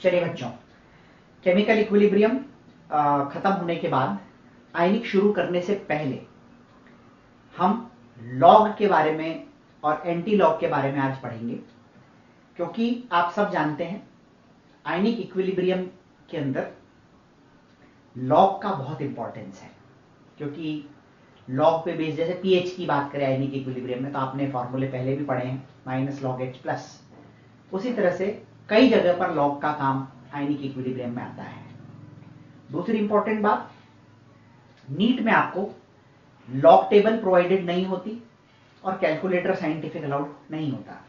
चलिए बच्चों, chemical equilibrium खत्म होने के बाद आयनिक शुरू करने से पहले हम लॉग के बारे में और एंटी लॉग के बारे में आज पढ़ेंगे, क्योंकि आप सब जानते हैं आयनिक इक्विलिब्रियम के अंदर लॉग का बहुत इंपॉर्टेंस है। क्योंकि लॉग पे बेस, जैसे पीएच की बात करें आयनिक इक्विलिब्रियम में, तो आपने फॉर्मूले पहले भी पढ़े हैं, माइनस लॉग एच प्लस। उसी तरह से कई जगह पर लॉग का काम आयनिक इक्विलिब्रियम में आता है। दूसरी इंपॉर्टेंट बात, नीट में आपको लॉग टेबल प्रोवाइडेड नहीं होती और कैलकुलेटर साइंटिफिक अलाउड नहीं होता।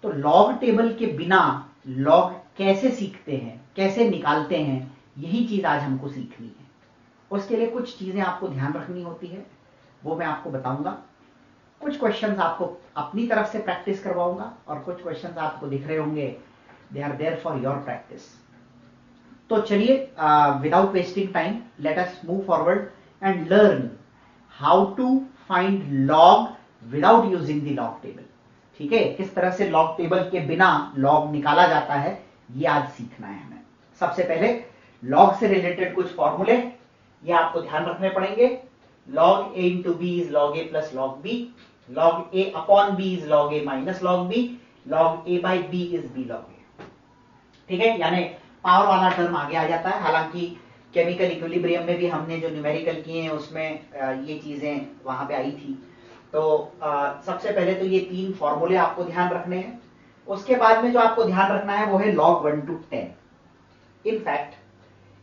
तो लॉग टेबल के बिना लॉग कैसे सीखते हैं, कैसे निकालते हैं, यही चीज आज हमको सीखनी है। उसके लिए कुछ चीजें आपको ध्यान रखनी होती है, वो मैं आपको बताऊंगा। कुछ क्वेश्चंस आपको अपनी तरफ से प्रैक्टिस करवाऊंगा और कुछ क्वेश्चंस आपको दिख रहे होंगे, they are there for your practice. तो चलिए, without wasting time, let us move forward and learn how to find log without using the log table. ठीक है, किस तरह से लॉग टेबल के बिना लॉग निकाला जाता है, ये आज सीखना है हमें। सबसे पहले लॉग से रिलेटेड कुछ फॉर्मूले ये आपको ध्यान रखने पड़ेंगे। log a into b is log a plus log b, log a upon b is log a minus log b, log a by b is b log a। ठीक है, यानी पावर वाला टर्म आगे आ जाता है। हालांकि केमिकल इक्विलिब्रियम में भी हमने जो न्यूमेरिकल किए हैं उसमें ये चीजें वहां पे आई थी। तो सबसे पहले तो ये तीन फॉर्मूले आपको ध्यान रखने हैं। उसके बाद में जो आपको ध्यान रखना है वो है log 1 to 10। इनफैक्ट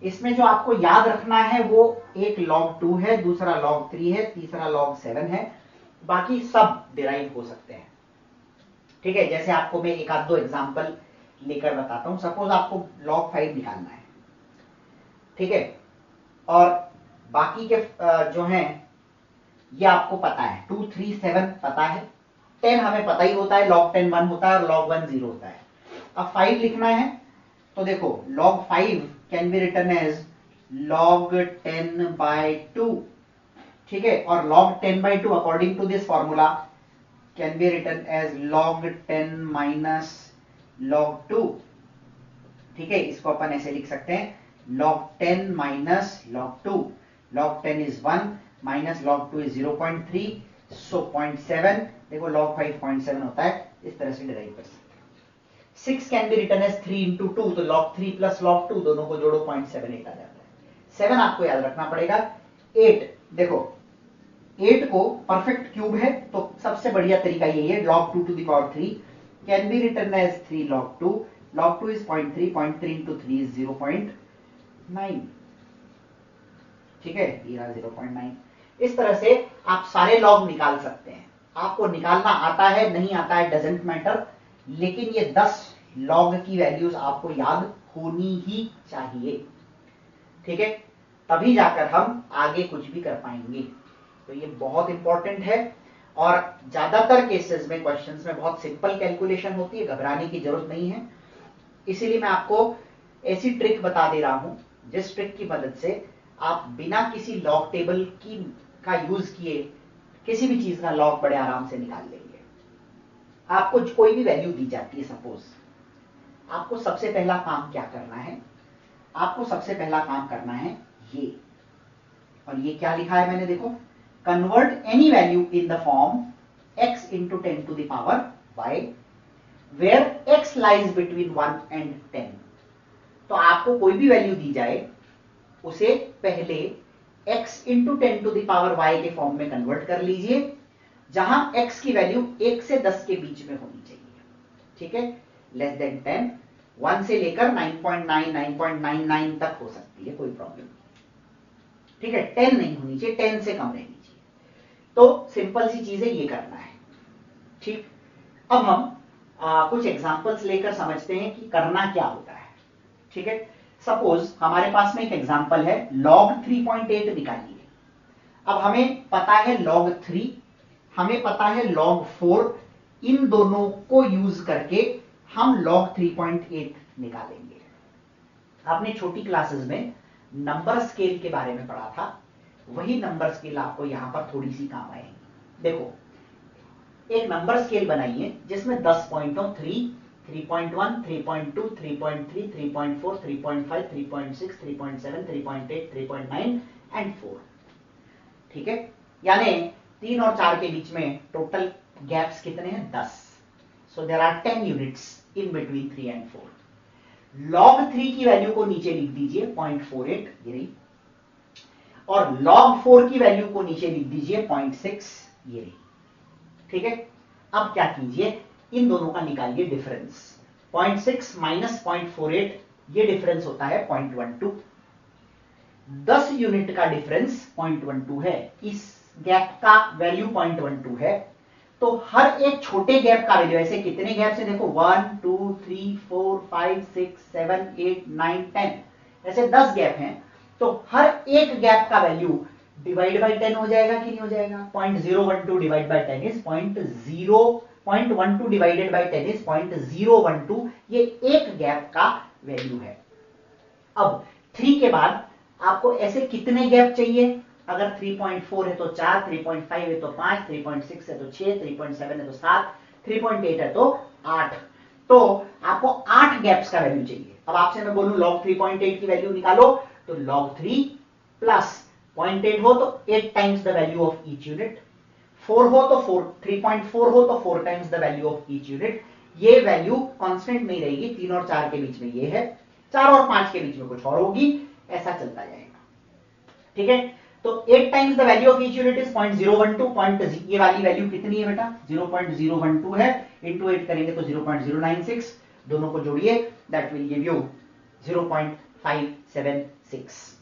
इसमें जो आपको याद रखना है वो एक log 2 है, दूसरा log 3 है, तीसरा log 7 है, बाकी सब डिराइव हो सकते हैं। ठीक है, जैसे आपको मैं एक आध दो एग्जांपल लेकर बताता हूं। सपोज आपको log 5 निकालना है, ठीक है, और बाकी के जो हैं ये आपको पता है, 2, 3, 7 पता है, 10 हमें पता ही होता है, log 10 1 होता है और log 1 0 होता है। अब 5 लिखना है तो देखो log 5 can be written as log 10 by 2। ठीक है, और log 10 by 2 according to this formula can be written as log 10 minus log 2। ठीक है, इसको अपन ऐसे लिख सकते हैं log 10 minus log 2। log 10 is 1 minus log 2 is 0.3, so 0.7। देखो log 5 0.7 होता है, इस तरह से डिराइव कर सकते हैं। 6 can be written as 3 into 2, तो log 3 plus log 2 दोनों को जोड़ो 0.78 आ जाता है। 7 आपको याद रखना पड़ेगा। 8, देखो 8 को परफेक्ट क्यूब है तो सबसे बढ़िया तरीका यही है, log 2 to the power 3 can be written as 3 log 2। log 2 is 0.3, 0.3 into 3 is 0.9। ठीक है, ये रहा 0.9। इस तरह से आप सारे लॉग निकाल सकते हैं। आपको निकालना आता है नहीं आता है डजेंट मैटर, लेकिन ये 10 लॉग की वैल्यूज आपको याद होनी ही चाहिए। ठीक है, तभी जाकर हम आगे कुछ भी कर पाएंगे। तो ये बहुत इंपॉर्टेंट है और ज्यादातर केसेस में क्वेश्चंस में बहुत सिंपल कैलकुलेशन होती है, घबराने की जरूरत नहीं है। इसीलिए मैं आपको ऐसी ट्रिक बता दे रहा हूं जिस ट्रिक की मदद से आप बिना किसी लॉग टेबल की का यूज किए किसी भी चीज का लॉग बड़े आराम से निकाल लेंगे। आपको कोई भी वैल्यू दी जाती है, सपोज आपको सबसे पहला काम क्या करना है, आपको सबसे पहला काम करना है ये, और ये क्या लिखा है मैंने, देखो convert any value in the form x into 10 to the power y where x lies between 1 and 10। तो आपको कोई भी वैल्यू दी जाए उसे पहले x into 10 to the power y के फॉर्म में कन्वर्ट कर लीजिए, जहां x की वैल्यू 1 से 10 के बीच में होनी चाहिए। ठीक है, लेस देन 10, 1 से लेकर 9.9, 9.99 तक हो सकती है, कोई प्रॉब्लम नहीं। ठीक है, 10 नहीं होनी चाहिए, 10 से कम रहनी चाहिए। तो सिंपल सी चीजें ये करना है। ठीक, अब हम कुछ एग्जांपल्स लेकर समझते हैं कि करना क्या होता है। ठीक है, सपोज हमारे पास में एक एग्जांपल है, log 3.8 निकालिए। अब हमें पता है log 3, हमें पता है log 4, इन दोनों को यूज करके हम log 3.8 निकालेंगे। आपने छोटी क्लासेस में नंबर स्केल के बारे में पढ़ा था, वही नंबर स्केल आपको यहां पर थोड़ी सी काम आएगी। देखो एक नंबर स्केल बनाइए जिसमें 10 पॉइंट हो, 3, 3.1, 3.2, 3.3, 3.4, 3.5, 3.6, 3.7, 3.8, 3.9 एंड 4। ठीक है, यानी 3 और 4 के बीच में टोटल गैप्स कितने हैं? 10। So there are 10 units in between 3 and 4। log 3 की वैल्यू को नीचे लिख दीजिए 0.48, ये रही, और log 4 की वैल्यू को नीचे लिख दीजिए 0.6, ये रही। ठीक है, अब क्या कीजिए, इन दोनों का निकालिए डिफरेंस। 0.6 माइनस 0.48, ये डिफरेंस होता है 0.12। 10 यूनिट का डिफरेंस 0.12 है, इस गैप का वैल्यू 0.12 है। तो हर एक छोटे गैप का वैल्यू, ऐसे कितने गैप्स है देखो, 1 2 3 4 5 6 7 8 9 10, ऐसे 10 गैप हैं। तो हर एक गैप का वैल्यू डिवाइड बाय 10 हो जाएगा कि नहीं हो जाएगा? 0.012 divide by 10 is 0.12 divided by 10 is 0.012, ये एक गैप का वैल्यू है। अब 3 के बाद आपको ऐसे कितने गैप चाहिए? अगर 3.4 है तो 4, 3.5 है तो 5, 3.6 है तो 6, 3.7 है तो 7, 3.8 है तो 8। तो आपको 8 गैप्स का वैल्यू चाहिए। अब आपसे मैं बोलूं log 3.8 की वैल्यू निकालो, तो log 3 प्लस 0.8 हो तो 8 times the value of each unit, 4 हो तो 4, 3.4 हो तो 4 times the value of each unit. ये वैल्यू कांस्टेंट नहीं रहेगी, 3 और 4 के बीच में ये है, 4 और 5 के बीच में कुछ और होगी, ऐसा चलता जाएगा। ठीक है, तो 8 times the value of each unit is 0.012, ये वाली वैल्यू कितनी है बेटा? 0.012 है, इंटू 8 करेंगे तो 0.096, दोनों को जोड़िए, दैट विल गिव यू 0.576।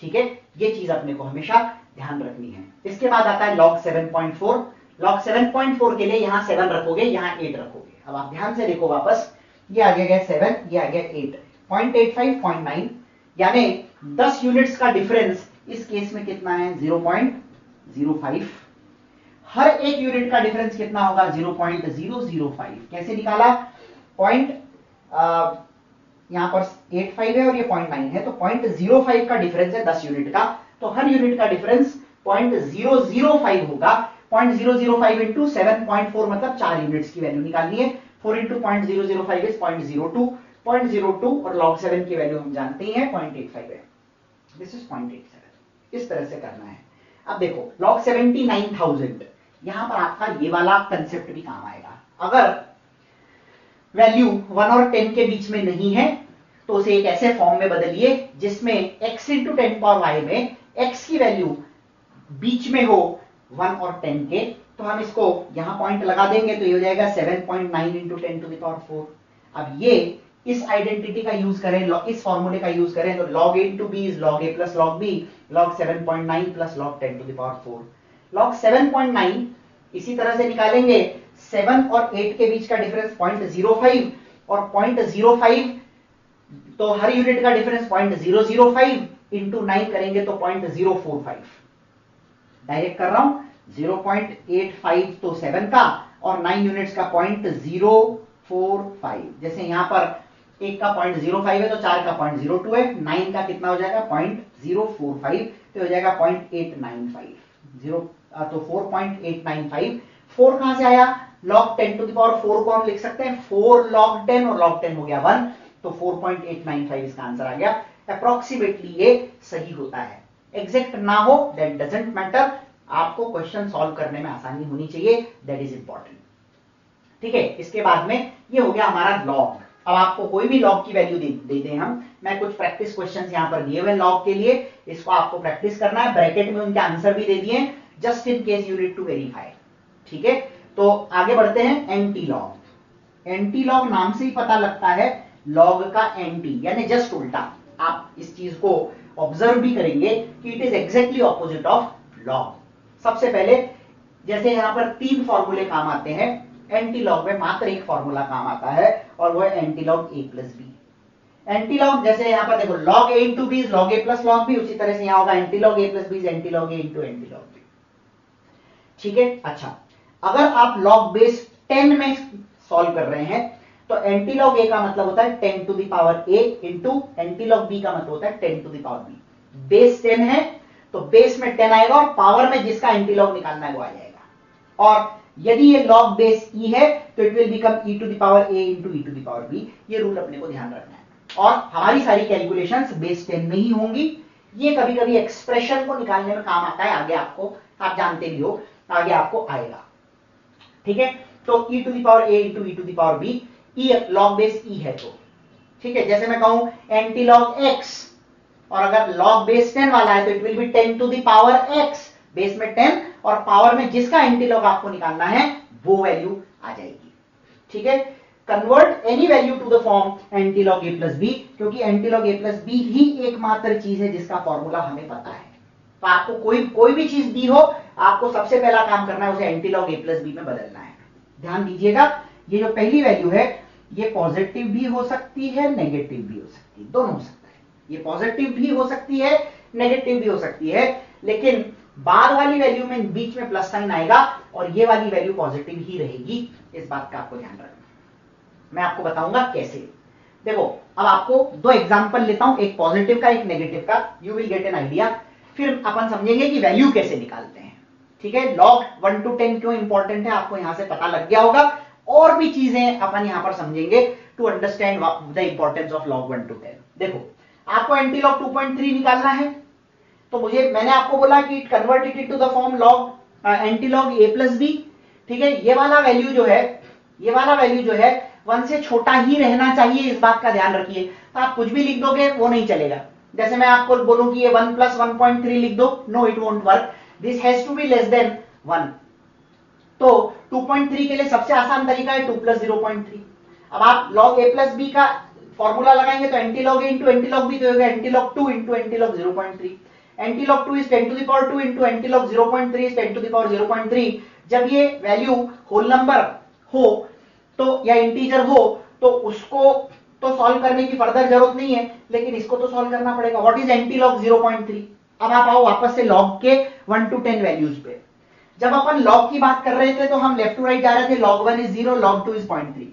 ठीक है, ये चीज अपने को हमेशा ध्यान रखनी है। इसके बाद आता है log 7.4। log 7.4 के लिए यहां 7 रखोगे, यहां 8 रखोगे। अब आप ध्यान से देखो वापस, ये आ गया 7, ये आ गया 8, 0.85, 0.9, यानी 10 यूनिट्स का डिफरेंस इस केस में कितना है? 0.05। हर एक यूनिट का डिफरेंस कितना होगा? 0.005। कैसे निकाला? यहां पर 85 है और ये 0.9 है, तो 0.05 का डिफरेंस है 10 यूनिट का, तो हर यूनिट का डिफरेंस 0.005 होगा। 0.005 इंटू 7.4 मतलब 4 यूनिट्स की वैल्यू निकालनी है। 4 इंटू 0.005 इज 0.02, 0.02 और log 7 की वैल्यू हम जानते ही हैं 0.85 है, दिस इज 0.87। इस तरह से करना है। अब देखो log 79,000, यहां पर आपका ये वाला कंसेप्ट भी काम आएगा। अगर वैल्यू 1 और 10 के बीच में नहीं है तो उसे एक ऐसे फॉर्म में बदलिए जिसमें x इंटू 10 पावर y में x की वैल्यू बीच में हो 1 और 10 के, तो हम इसको यहां पॉइंट लगा देंगे, तो ये हो जाएगा 7.9 इंटू 10 टू द पावर 4। अब ये इस आइडेंटिटी का यूज करें, इस फॉर्मूले का यूज करें, तो log a into b is log a plus log b, log 7.9 plus log 10 to the power 4। log 7.9 इसी तरह से निकालेंगे, 7 और 8 के बीच का डिफरेंस 0.05 और 0.05, तो हर यूनिट का डिफरेंस 0.005 इंटू 9 करेंगे तो 0.045। डायरेक्ट कर रहा हूं, 0.85 तो 7 का और 9 यूनिट्स का 0.045। जैसे यहां पर एक का 0.05 है तो 4 का 0.02 है, 9 का कितना हो जाएगा? 0.045, तो हो जाएगा 0.895, तो 4.895। 4 कहां से आया? log 10 टू द पावर 4 को हम लिख सकते हैं 4 log 10 और log 10 हो गया 1, तो 4.895 इसका आंसर आ गया। अप्रोक्सीमेटली ये सही होता है, एग्जैक्ट ना हो दैट डजंट मैटर, आपको क्वेश्चन सॉल्व करने में आसानी होनी चाहिए, दैट इज इंपॉर्टेंट। ठीक है, इसके बाद में ये हो गया हमारा log। अब आपको कोई भी log की वैल्यू दे दें हम, मैं कुछ प्रैक्टिस क्वेश्चंस यहां पर दिए हुए log के लिए, इसको आपको प्रैक्टिस करना है, ब्रैकेट में उनके आंसर भी दे दिए just in case you need to verify. ठीक है, तो आगे बढ़ते हैं एंटी लॉग। एंटी लॉग नाम से ही पता लगता है लॉग का एंटी यानी जस्ट उल्टा। आप इस चीज को ऑब्जर्व भी करेंगे कि it is exactly opposite of log. सबसे पहले जैसे यहां पर 3 फॉर्मूले काम आते हैं, एंटी लॉग में मात्र एक फॉर्मूला काम आता है और वो है anti log a plus B. Anti log जैसे यहां पर देखो log a into B is log a plus log b, उसी तरह से यहां होगा anti log a plus B is anti log a into anti log b। ठीक है, अच्छा अगर आप log बेस 10 में सॉल्व कर रहे हैं तो एंटी लॉग a का मतलब होता है 10 to the power a into anti log b का मतलब होता है 10 to the power b। Base 10 है तो बेस में 10 आएगा और पावर में जिसका एंटी लॉग निकालना है वो आ जाएगा। और यदि ये log बेस e है तो it will become e to the power a into e to the power b। ये रूल अपने को ध्यान रखना है और हमारी सारी कैलकुलेशंस बेस 10 में ही होंगी। ये कभी कभी एक्सप्रेशन को निकालने में काम आता है, आगे आपको, आप जानते भी हो, आगे आपको आएगा। ठीक है, तो e to the power a into e to the power b, e log base e है तो ठीक है। जैसे मैं कहूं एंटी लॉग x, और अगर log बेस 10 वाला है तो it will be 10 to the power x, base में 10 और पावर में जिसका एंटी लॉग आपको निकालना है वो वैल्यू आ जाएगी। ठीक है, convert any value to the form anti log a plus B, क्योंकि anti log a plus B ही एकमात्र चीज है जिसका फॉर्मूला हमें पता है। तो आपको कोई भी चीज दी हो, आपको सबसे पहला काम करना है उसे anti log a plus B में बदलना है। ध्यान दीजिएगा, ये जो पहली वैल्यू है ये पॉजिटिव भी हो सकती है, नेगेटिव भी हो सकती है, दोनों हो सकता है। ये पॉजिटिव भी हो सकती है, नेगेटिव भी हो सकती है, लेकिन बाद वाली वैल्यू में बीच में प्लस साइन आएगा और ये वाली वैल्यू पॉजिटिव ही रहेगी। इस बात का आपको ध्यान रखना। मैं आपको बताऊंगा कैसे। देखो, अब आपको दो एग्जांपल लेता हूं, एक पॉजिटिव का एक नेगेटिव का, you will get an idea. फिर अपन समझेंगे कि वैल्यू कैसे निकालते हैं। ठीक है, लॉग 1 टू 10 क्यों इंपॉर्टेंट है आपको यहां से पता लग गया होगा। और भी चीजें अपन यहां पर समझेंगे to understand the importance of log 1 to 10। देखो, आपको एंटी लॉग 2.3 निकालना है, तो मैंने आपको बोला कि convert it to the form log anti log a plus B. ठीक है, ये वाला वैल्यू जो है 1 से छोटा ही रहना चाहिए, इस बात का ध्यान रखिए। तो आप कुछ भी लिख दोगे वो नहीं चलेगा। जैसे मैं आपको बोलूं कि ये 1 प्लस 1.3 लिख दो, no it won't work, this has to be less than 1। तो 2.3 के लिए सबसे आसान तरीका है 2 प्लस 0.3। अब आप log a प्लस बी का फॉर्मूला लगाएंगे तो anti log a into anti log B तो होगा anti log 2 into anti log 0.3। Anti log 2 is 10 to the power 2 into anti log 0.3 is 10 to the power 0.3। जब ये value whole number हो तो या इंटीजर हो तो उसको तो सॉल्व करने की फर्दर जरूरत नहीं है, लेकिन इसको तो सॉल्व करना पड़ेगा। What is anti log 0.3? अब आप आओ वापस से लॉग के 1 टू 10 वैल्यूज पे। जब अपन लॉग की बात कर रहे थे तो हम लेफ्ट टू राइट जा रहे थे, log 1 is 0, log 2 is 0.3।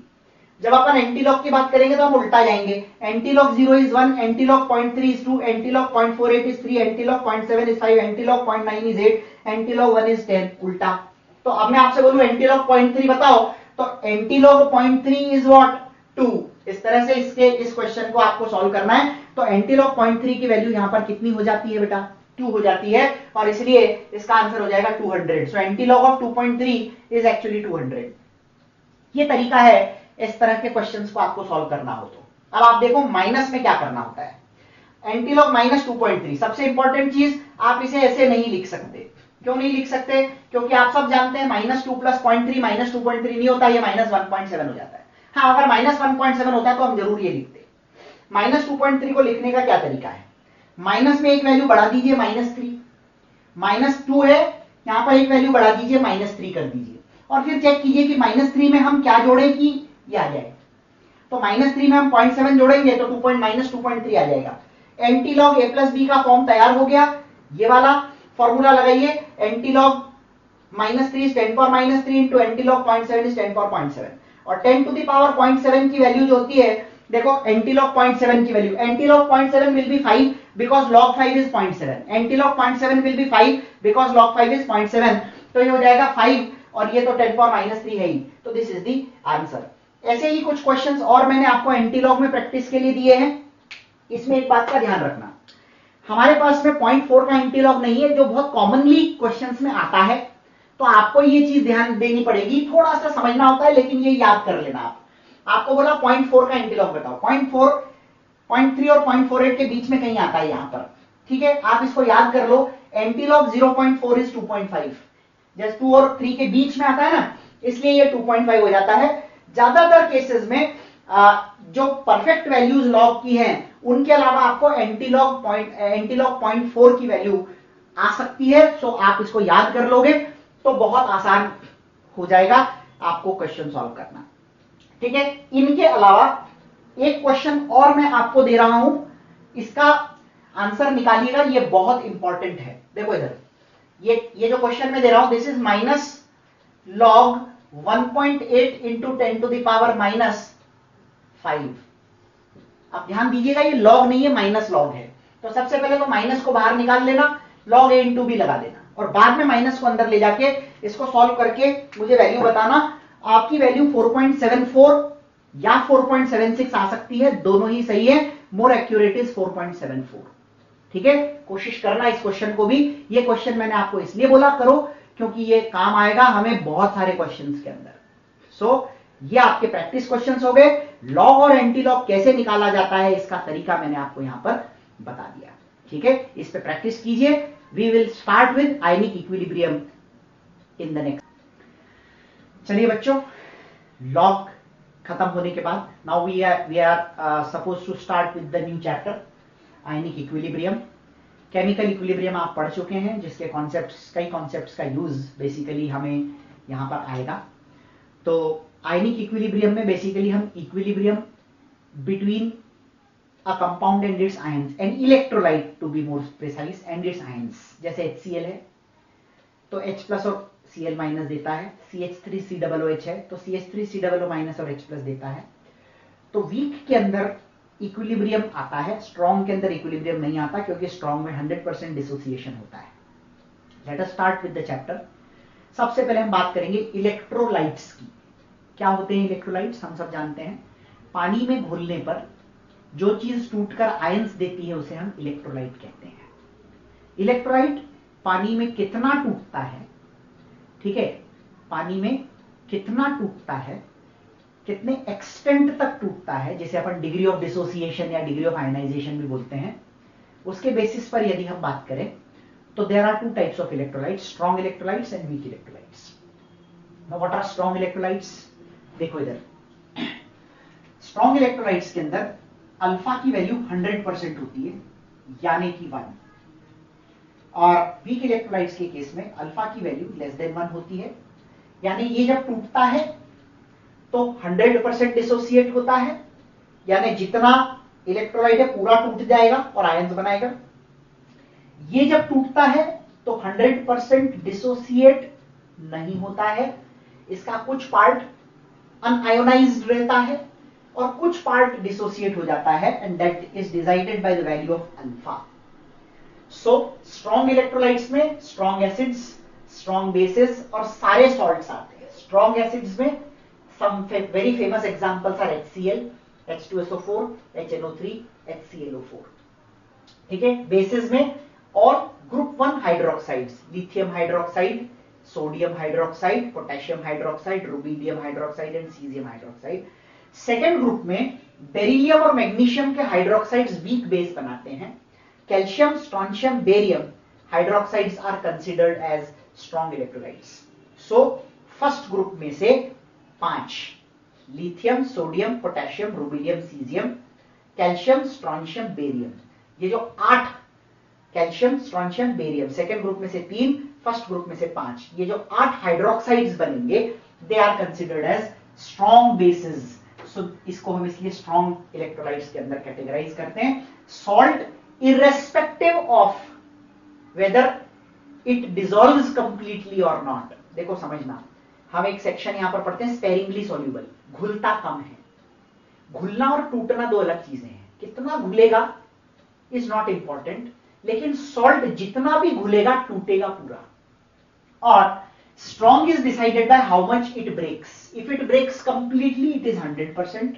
जब अपन एंटी लॉग की बात करेंगे तो हम उल्टा जाएंगे, anti log 0 is 1, anti log 0.3 is 2, anti log 0.48 is 3, anti log 0.7 is 5, anti log 0.9 is 8, anti log 1 is 10, उल्टा। तो अब मैं आपसे बोलूं एंटी लॉग 0.3 बताओ, तो एंटी लॉग 0.3 is what? 2। इस तरह से इस क्वेश्चन को आपको सॉल्व करना है। तो एंटी लॉग 0.3 की वैल्यू यहां पर कितनी हो जाती है बेटा? 2 हो जाती है, और इसलिए इसका आंसर हो जाएगा 200। So anti log of 2.3 is actually 200। ये तरीका है इस तरह के क्वेश्चंस को आपको सॉल्व करना हो तो। अब आप देखो माइनस में क्या करना होता है। एंटी लॉग माइनस 2.3, सबसे इंपॉर्टेंट चीज, आप इसे ऐसे नहीं लिख सकते। क्यों नहीं लिख सकते? क्योंकि आप सब जानते हैं माइनस 2 प्लस 0.3 माइनस 2.3 नहीं होता, ये माइनस 1.7 हो जाता है। हाँ, अगर माइनस 1.7 होता तो हम जरूर ये लिखते। माइनस 2.3 को लिखने का क्या तरीका है? माइनस में एक वैल्यू बढ़ा दीजिए, -3, -2 है, यहां पर एक वैल्यू बढ़ा दीजिए, -3 कर दीजिए, और फिर चेक कीजिए कि -3 में हम क्या जोड़े कि ये आ जाए। तो -3 में हम 0.7 जोड़ेंगे तो -2.3 आ जाएगा। Anti log a plus B का फॉर्म तैयार हो गया। ये वाला फॉर्मूला लगाइए, anti log -3 is 10 power -3 into anti log 0.7 is 10 power 0.7, और 10 टू द पावर 0.7 की वैल्यू जो होती है, देखो एंटी लॉग 0.7 की value, anti log 0.7 will be 5 because log 5 is 0.7, anti log 0.7 will be 5 because log 5 is 0.7, तो ये हो जाएगा 5, और ये तो 10 पावर -3 है ही, तो दिस इज द आंसर। ऐसे ही कुछ क्वेश्चंस और मैंने आपको एंटी लॉग में प्रैक्टिस के लिए दिए हैं। इसमें एक बात का ध्यान रखना, हमारे पास में 0.4 का एंटी लॉग नहीं है, जो बहुत कॉमनली क्वेश्चंस में आता है, तो आपको ये चीज ध्यान देनी पड़ेगी, थोड़ा सा समझना होता है, लेकिन ये याद कर लेना। आपको बोला 0.4 का एंटी लॉग बताओ, 0.4, 0.3 और 0.48 के बीच में कहीं आता है यहां पर, ठीक है, आप इसको याद कर लो। एंटी लॉग 0.4 is 2.5, जैसे 2 और 3 के बीच में आता है ना, इसलिए ये 2.5 हो जाता है। ज्यादातर केसेस में जो परफेक्ट वैल्यूज लॉग की हैं, उनके अलावा आपको एंटी लॉग 0.4 की वैल्यू आ सकती है। सो आप इसको याद कर लोगे तो बहुत आसान हो जाएगा आपको क्वेश्चन सॉल्व करना, ठीक है। इनके अलावा एक क्वेश्चन और मैं आपको दे रहा हूं, इसका आंसर निकालिएगा, ये बहुत इंपॉर्टेंट है। देखो इधर, ये जो क्वेश्चन मैं दे रहा हूं, this is minus log 1.8 into 10 to the power -5। अब ध्यान दीजिएगा, ये लॉग नहीं है, माइनस लॉग है। तो सबसे पहले तो माइनस को बाहर निकाल लेना, लॉग a इंटू बी लगा देना, और बाद में माइनस को अंदर ले जाके इसको सॉल्व करके मुझे वैल्यू बताना। आपकी वैल्यू 4.74 या 4.76 आ सकती है, दोनों ही सही है। More accurate is 4.74। ठीक है, कोशिश करना इस क्वेश्चन को भी। ये क्वेश्चन मैंने आपको इसलिए बोला करो क्योंकि ये काम आएगा हमें बहुत सारे क्वेश्चंस के अंदर। सो ये आपके प्रैक्टिस क्वेश्चंस हो गए। लॉग और एंटी लॉग कैसे निकाला जाता है इसका तरीका मैंने आपको यहां पर बता दिया। ठीक है, इस पे प्रैक्टिस कीजिए। We will start with ionic equilibrium in the next. चलिए बच्चों, लॉग खत्म होने के बाद now we are suppose to start with the new chapter ionic equilibrium. Chemical equilibrium आप पढ़ चुके हैं, जिसके कॉन्सेप्ट्स, कई कॉन्सेप्ट्स का यूज बेसिकली हमें यहां पर आएगा। तो आयनिक इक्विलिब्रियम में बेसिकली हम equilibrium between a compound and its ions and electrolyte to be more precise and its ions. जैसे HCl है तो H प्लस और Cl माइनस देता है, CH3COOH है तो CH3COO माइनस और H प्लस देता है। तो वीक के अंदर इक्विलिब्रियम आता है, स्ट्रॉन्ग के अंदर इक्विलिब्रियम नहीं आता क्योंकि स्ट्रॉन्ग में 100% डिसोसिएशन होता है। Let us start with the chapter. सबसे पहले हम बात करेंगे इलेक्ट्रोलाइट्स की। क्या होते हैं इलेक्ट्रोलाइट्स? हम सब जानते हैं, पानी में घुलने पर जो चीज टूटकर आयंस देती है उसे हम इलेक्ट्रोलाइट कहते हैं। इलेक्ट्रोलाइट पानी में कितना टूटता है, ठीक है, पानी में कितना टूटता है, कितने एक्सटेंट तक टूटता है, जिसे अपन डिग्री ऑफ डिसोसिएशन या डिग्री ऑफ आयनाइजेशन भी बोलते हैं, उसके बेसिस पर यदि हम बात करें तो there are two types of electrolytes, strong electrolytes and weak electrolytes. Now what are strong electrolytes? देखो इधर, स्ट्रॉन्ग इलेक्ट्रोलाइट्स के अंदर अल्फा की वैल्यू 100% होती है, यानी कि 1, और वीक इलेक्ट्रोलाइट्स के केस में अल्फा की वैल्यू लेस देन 1 होती है, यानी ये जब टूटता है तो 100% डिसोसिएट होता है, यानी जितना इलेक्ट्रोलाइट है पूरा टूट जाएगा और आयंस बनाएगा। ये जब टूटता है तो 100% डिसोसिएट नहीं होता है, इसका कुछ पार्ट अनआयोनाइज्ड रहता है और कुछ पार्ट डिसोसिएट हो जाता है, and that is decided by the value of alpha. So strong electrolytes में स्ट्रॉन्ग एसिड्स, स्ट्रॉन्ग बेसिस और सारे सॉल्ट्स आते हैं। स्ट्रॉन्ग एसिड्स में some very famous examples are HCl, H2SO4, HNO3, HClO4। ठीक है, बेसिस में और group 1 hydroxides, lithium hydroxide, sodium hydroxide, potassium hydroxide, rubidium hydroxide and caesium hydroxide. Second group में बेरिलियम और मैग्नीशियम के हाइड्रोक्साइड्स वीक बेस बनाते हैं। Calcium, strontium, barium hydroxides are considered as strong electrolytes. So first group में से 5, lithium, sodium, potassium, rubidium, caesium, calcium, strontium, barium, ये जो 8 calcium, strontium, barium, second group में से 3, फर्स्ट ग्रुप में से 5, ये जो 8 हाइड्रोक्साइड्स बनेंगे, they are considered as strong basis. So इसको हम इसलिए स्ट्रॉन्ग इलेक्ट्रोलाइट्स के अंदर कैटेगराइज करते हैं। Salt irrespective of whether it dissolves completely और नॉट। देखो समझना, हम एक सेक्शन यहां पर पढ़ते हैं स्पेरिंगली सॉल्युबल, घुलता कम है। घुलना और टूटना दो अलग चीजें हैं। कितना घुलेगा इज नॉट इंपॉर्टेंट, लेकिन सॉल्ट जितना भी घुलेगा टूटेगा पूरा। और strong is decided by how much it breaks. If it breaks completely it is 100%,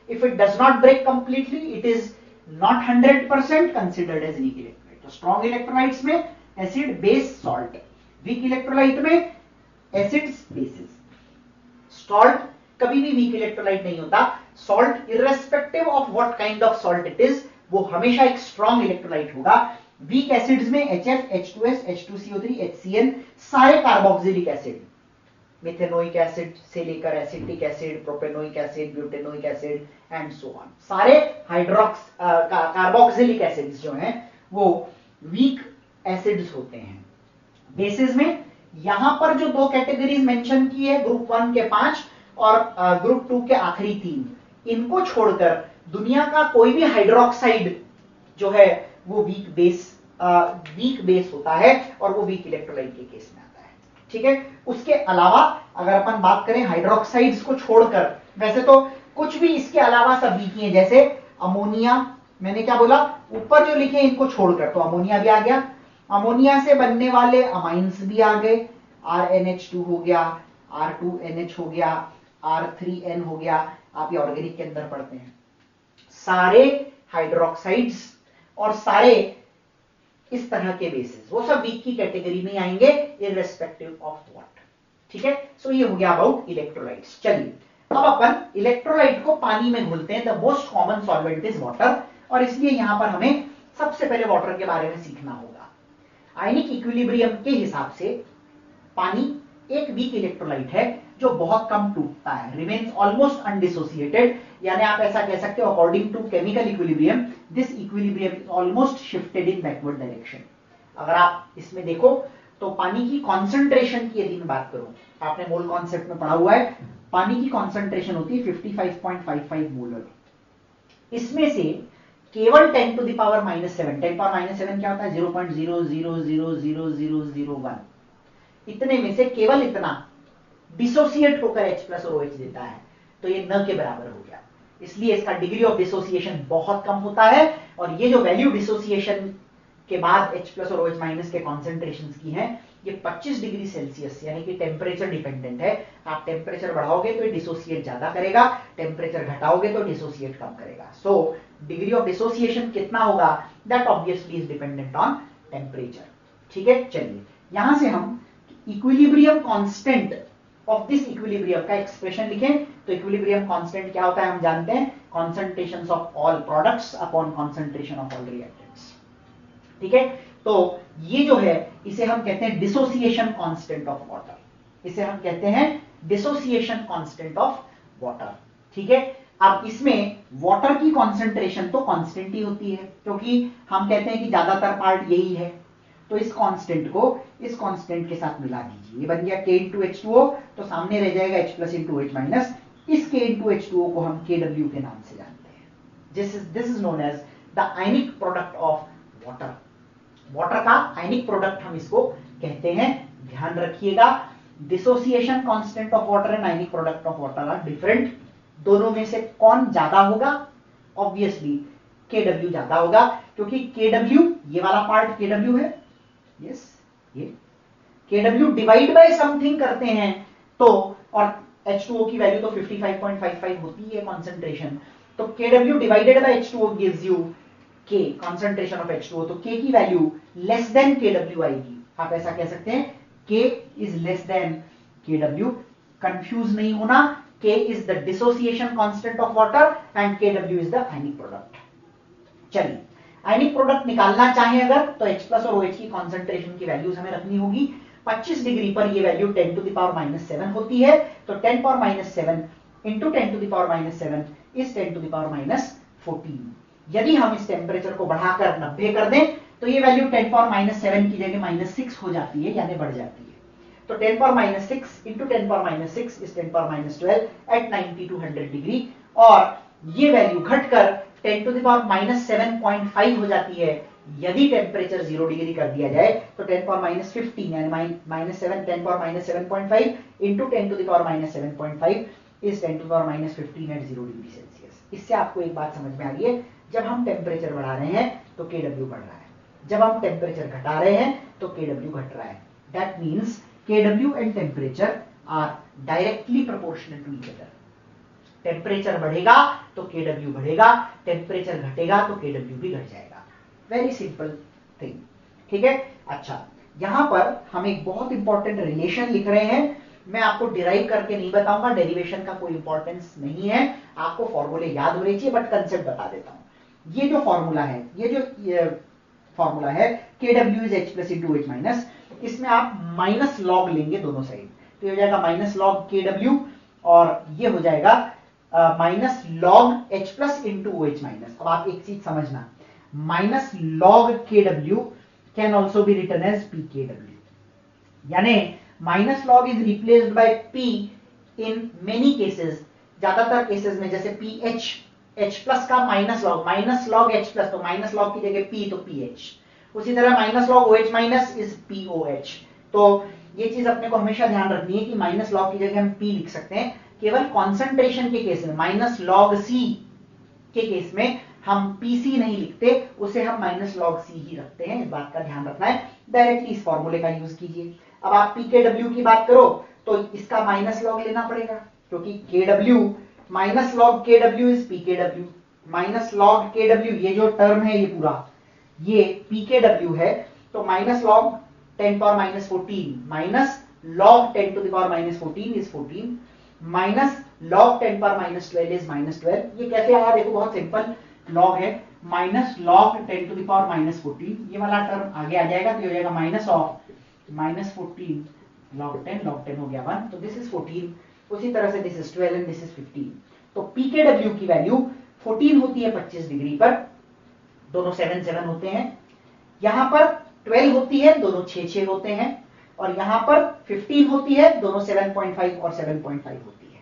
if it does not break completely it is not 100% considered as weak electrolyte. तो strong electrolytes में acid, base, salt. Weak electrolyte में acids, bases. Salt कभी भी weak electrolyte नहीं होता। Salt irrespective of what kind of salt it is, वो हमेशा एक स्ट्रॉन्ग इलेक्ट्रोलाइट होगा। वीक एसिड्स में HF, H2S, H2CO3, HCN, सारे कार्बोक्सिलिक एसिड, मिथेनोइक एसिड से लेकर acetic acid, propanoic acid, butanoic acid and so on, सारे कार्बोक्सिलिक एसिड्स जो हैं वो वीक एसिड्स होते हैं। बेसिस में यहां पर जो 2 कैटेगरीज मेंशन की है, ग्रुप 1 के 5 और ग्रुप 2 के आखिरी 3, इनको छोड़कर दुनिया का कोई भी हाइड्रोक्साइड जो है वो वीक बेस होता है और वो वीक इलेक्ट्रोलाइट के केस में आता है। ठीक है, उसके अलावा अगर अपन बात करें हाइड्रोक्साइड्स को छोड़कर, वैसे तो कुछ भी इसके अलावा सब वीक हैं, जैसे अमोनिया, मैंने क्या बोला, ऊपर जो लिखे इनको छोड़कर, तो अमोनिया भी आ गया, अमोनिया से बनने वाले अमाइंस भी आ गए, RNH2 हो गया, R2NH हो गया, R3N हो गया, आप ये ऑर्गेनिक के अंदर पढ़ते हैं। सारे हाइड्रोक्साइड्स और सारे इस तरह के बेसिस वो सब वीक की कैटेगरी में आएंगे इररेस्पेक्टिव ऑफ व्हाट। ठीक है, सो ये हो गया अबाउट इलेक्ट्रोलाइट्स। चलिए अब अपन इलेक्ट्रोलाइट को पानी में घोलते हैं। The most common solvent is water, और इसलिए यहां पर हमें सबसे पहले वाटर के बारे में सीखना होगा। आयनिक इक्विलिब्रियम के हिसाब से पानी एक वीक इलेक्ट्रोलाइट है जो बहुत कम टूटता है, रिमेन्स ऑलमोस्ट अनडिसोसिएटेड, यानी आप ऐसा कह सकते हो according to chemical equilibrium this equilibrium is almost shifted in backward direction. अगर आप इसमें देखो तो पानी की कॉन्सेंट्रेशन की यदि मैं बात करूं, आपने मोल कॉन्सेप्ट में पढ़ा हुआ है, पानी की कॉन्सेंट्रेशन होती है 55.55 मोलर। इसमें से केवल 10 टू द पावर -7, 10 पावर -7 क्या होता है 0.00000001, इतने में से केवल इतना डिसोसिएट होकर H प्लस और OH देता है, तो ये न के बराबर हो गया। इसलिए इसका डिग्री ऑफ डिसोसिएशन बहुत कम होता है, और ये जो वैल्यू डिसोसिएशन के बाद H प्लस और OH माइनस के कॉन्सेंट्रेशन की है ये 25 डिग्री सेल्सियस यानी कि टेम्परेचर डिपेंडेंट है। आप टेम्परेचर बढ़ाओगे तो ये डिसोसिएट ज्यादा करेगा, टेम्परेचर घटाओगे तो डिसोसिएट कम करेगा। सो डिग्री ऑफ डिसोसिएशन कितना होगा that obviously is dependent on temperature. ठीक है, चलिए यहां से हम equilibrium constant of this equilibrium का एक्सप्रेशन लिखें। तो इक्विलिब्रियम कांस्टेंट क्या होता है हम जानते हैं, concentration of all products upon concentration of all reactants. ठीक है, तो ये जो है इसे हम कहते हैं डिसोसिएशन कांस्टेंट ऑफ वाटर, इसे हम कहते हैं डिसोसिएशन कांस्टेंट ऑफ वाटर। ठीक है, अब इसमें वाटर की कॉन्सेंट्रेशन तो कांस्टेंट ही होती है, क्योंकि हम कहते हैं कि ज्यादातर पार्ट यही है, तो इस कांस्टेंट को इस कांस्टेंट के साथ मिला दीजिए, ये बन गया K इंटू H2O, तो सामने रह जाएगा H plus into OH minus. इस K इंटू H2O को हम KW के नाम से जानते हैं। This is known as the ionic product of water. Water का आयनिक प्रोडक्ट हम इसको कहते हैं। ध्यान रखिएगा, dissociation constant of water and ionic product of water are different. दोनों में से कौन ज्यादा होगा, ऑब्वियसली KW ज्यादा होगा, क्योंकि KW ये वाला पार्ट KW है, यस ये KW डिवाइड बाय समथिंग करते हैं तो, और H2O की वैल्यू तो 55.55 होती है कॉन्सेंट्रेशन, तो KW divided by H2O gives you K, concentration of H2O, तो K की वैल्यू लेस देन KW आएगी। आप ऐसा कह सकते हैं K is less then KW। Confuse नहीं होना, K is the dissociation constant of water and KW is the ionic product. चलिए आयनिक प्रोडक्ट निकालना चाहें अगर, तो H प्लस और OH की कॉन्सेंट्रेशन की वैल्यूज हमें रखनी होगी। 25 डिग्री पर ये वैल्यू 10 टू द पावर -7 होती है, तो 10 power -7 into 10 to the power -7 is 10 to the power -14। यदि हम इस टेम्परेचर को बढ़ाकर 90 कर दें तो ये वैल्यू 10 पावर -7 की जगह -6 हो जाती है, यानी बढ़ जाती है। तो 10 power -6 into 10 power -6 is 10 power -12 at 90 to 100 degree, और ये वैल्यू घटकर 10 टू द पावर -7.5 हो जाती है यदि टेम्परेचर 0 डिग्री कर दिया जाए। तो 10 पावर -15 यानी -7 10 power -7.5 into 10 to the power -7.5 is 10 to the power -15 at 0 degree Celsius. इससे आपको एक बात समझ में आ रही है, जब हम टेम्परेचर बढ़ा रहे हैं तो KW बढ़ रहा है, जब हम टेम्परेचर घटा रहे हैं तो KW घट रहा है। That means KW and temperature are directly proportional to each other. Temperature बढ़ेगा तो KW बढ़ेगा, टेम्परेचर घटेगा तो KW भी घट जाएगा। Very simple thing. ठीक है, अच्छा यहां पर हम एक बहुत इंपॉर्टेंट रिलेशन लिख रहे हैं। मैं आपको डिराइव करके नहीं बताऊंगा, डेरिवेशन का कोई इंपॉर्टेंस नहीं है, आपको फॉर्मूले याद होने चाहिए, बट कंसेप्ट बता देता हूं। ये जो फॉर्मूला है, ये फॉर्मूला है KW is H plus into OH minus, इसमें आप माइनस लॉग लेंगे दोनों साइड, तो ये हो जाएगा माइनस लॉग KW, और ये हो जाएगा minus log H plus into OH minus. अब आप एक चीज समझना, minus log KW can also be written as PKW, यानी minus log is replaced by P in many cases, ज्यादातर केसेस में, जैसे PH, H प्लस का माइनस लॉग H प्लस, तो माइनस लॉग की जगह P तो PH। उसी तरह minus log OH minus is POH। तो ये चीज अपने को हमेशा ध्यान रखनी है कि माइनस लॉग की जगह हम P लिख सकते हैं, केवल कॉन्सेंट्रेशन के केस में माइनस लॉग C के केस में हम PC नहीं लिखते, उसे हम माइनस लॉग C ही रखते हैं, इस बात का ध्यान रखना है। डायरेक्टली इस फॉर्मूले का यूज कीजिए। अब आप pKw की बात करो तो इसका माइनस लॉग लेना पड़ेगा, क्योंकि Kw minus log Kw is pKw, minus log Kw, ये जो टर्म है ये पूरा ये pKw है, तो minus log 10 power minus 14 minus log 10 to the power minus 14 is 14 minus log 10 power minus 12 is minus 12। ये कैसे आया देखो, बहुत सिंपल, log है minus log 10 to the power minus 14, ये वाला टर्म आगे आ जाएगा तो ये हो जाएगा माइनस ऑफ माइनस 14 log 10 हो गया 1, तो दिस इज 14, उसी तरह से this is 12 and this is 15। तो pKw की वैल्यू 14 होती है 25 डिग्री पर, दोनों 7 7 होते हैं, यहां पर 12 होती है, दोनों 6 6 होते हैं, और यहां पर 15 होती है, दोनों 7.5 और 7.5 होती है।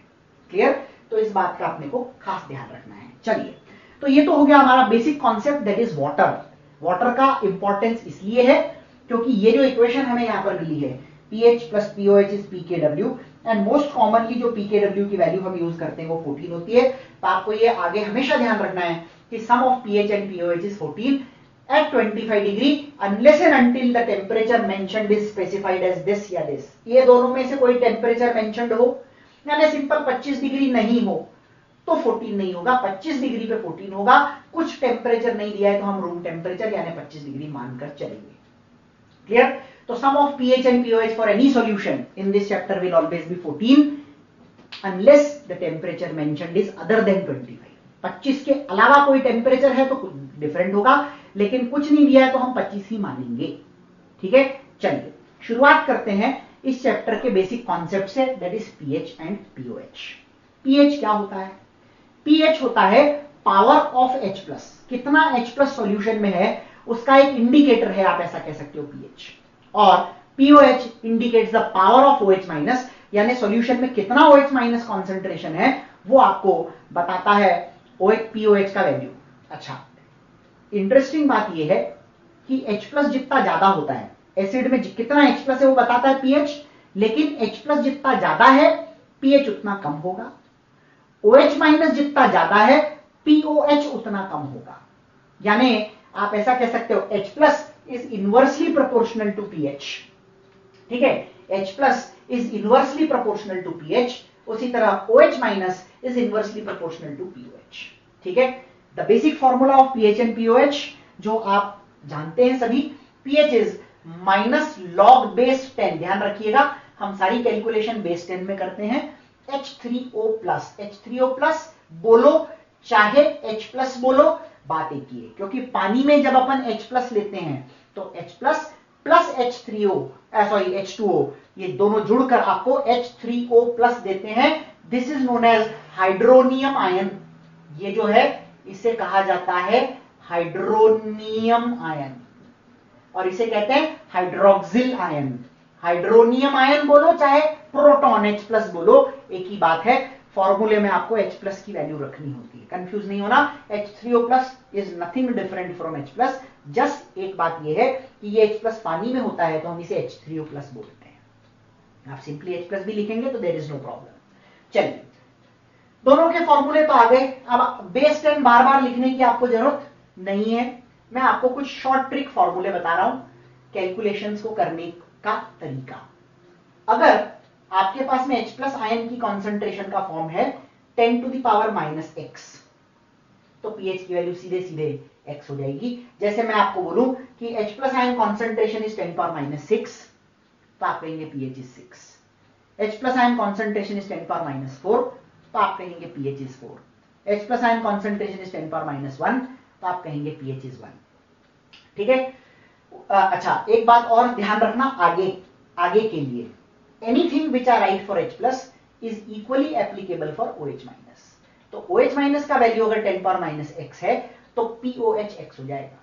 क्लियर? तो इस बात का अपने को खास ध्यान रखना है। चलिए, तो ये तो हो गया हमारा basic concept, that is water. Water का इंपॉर्टेंस इसलिए है क्योंकि ये जो इक्वेशन हमें यहां पर मिली है pH plus POH is pKw, and most commonly जो pKw की वैल्यू हम यूज करते हैं वो 14 होती है। तो आपको ये आगे हमेशा ध्यान रखना है कि sum of pH and POH is 14 at 25 degree unless and until the temperature mentioned is specified as this या this। ये दोनों में से कोई टेम्परेचर मेंशनड हो, यानी सिंपल 25 डिग्री नहीं हो तो 14 नहीं होगा, 25 डिग्री पे 14 होगा। कुछ टेम्परेचर नहीं दिया है तो हम रूम टेम्परेचर यानी 25 डिग्री मानकर चलेंगे। क्लियर? तो सम of pH and POH for any solution in this chapter will always be 14 unless the temperature mentioned is other than 25। 25 के अलावा कोई टेम्परेचर है तो कुछ डिफरेंट होगा, लेकिन कुछ नहीं दिया है तो हम 25 ही मानेंगे। ठीक है, चलिए शुरुआत करते हैं इस चैप्टर के बेसिक कॉन्सेप्ट से, that is pH and POH। pH क्या होता है? pH होता है पावर ऑफ H+। कितना H+ सॉल्यूशन में है उसका एक इंडिकेटर है, आप ऐसा कह सकते हो pH। और POH indicates the power of OH-, यानी सॉल्यूशन में कितना OH- कॉन्सेंट्रेशन है वो आपको बताता है POH का वैल्यू। अच्छा, इंटरेस्टिंग बात यह है कि H+ जितना ज्यादा होता है, एसिड में कितना H+ है वो बताता है pH, लेकिन H+ जितना ज्यादा है pH उतना कम होगा, OH- जितना ज्यादा है POH उतना कम होगा। यानी आप ऐसा कह सकते हो H+ is inversely proportional to pH। ठीक है, H+ is inversely proportional to pH, उसी तरह OH- is inversely proportional to POH। ठीक है, the basic formula of pH and POH जो आप जानते हैं सभी, pH is minus log base 10। ध्यान रखिएगा, हम सारी कैलकुलेशन बेस 10 में करते हैं। H3O+, बोलो चाहे H+ बोलो, बात एक ही है, क्योंकि पानी में जब अपन H+ लेते हैं तो H+ प्लस H2O ये दोनों जुड़कर आपको H3O+ देते हैं। This is known as hydronium ion. ये जो है इसे कहा जाता है हाइड्रोनियम आयन, और इसे कहते हैं हाइड्रोक्सिल आयन। हाइड्रोनियम आयन बोलो चाहे प्रोटॉन H+ बोलो, एक ही बात है। फॉर्मूले में आपको H+ की वैल्यू रखनी होती है, कंफ्यूज नहीं होना। H3O+ is nothing different from H+। Just एक बात यह है कि ये H+ पानी में होता है तो हम इसे H3O+ बोलते हैं। आप सिंपली H+ भी लिखेंगे तो देयर इज नो प्रॉब्लम। चलिए, दोनों के फॉर्मूले तो आ गए। अब बेस 10 बार बार लिखने की आपको जरूरत नहीं है, मैं आपको कुछ शॉर्ट ट्रिक फॉर्मूले बता रहा हूं कैलकुलेशंस को करने का तरीका। अगर आपके पास में H+ आयन की कॉन्सेंट्रेशन का फॉर्म है 10 to the power -x, तो pH की वैल्यू सीधे सीधे x हो जाएगी। जैसे मैं आपको बोलूं कि H+ ion concentration is 10 power -6, तो आप कहेंगे pH is 6। H+ ion concentration is 10 power -4, तो आप कहेंगे pH is 4। H+ ion concentration is 10 power -1, तो आप कहेंगे pH इज 1। ठीक है, अच्छा एक बात और ध्यान रखना आगे के लिए, anything which are right for H+ is equally applicable for OH-। तो OH- का वैल्यू अगर 10 पावर -x है तो POH x हो जाएगा।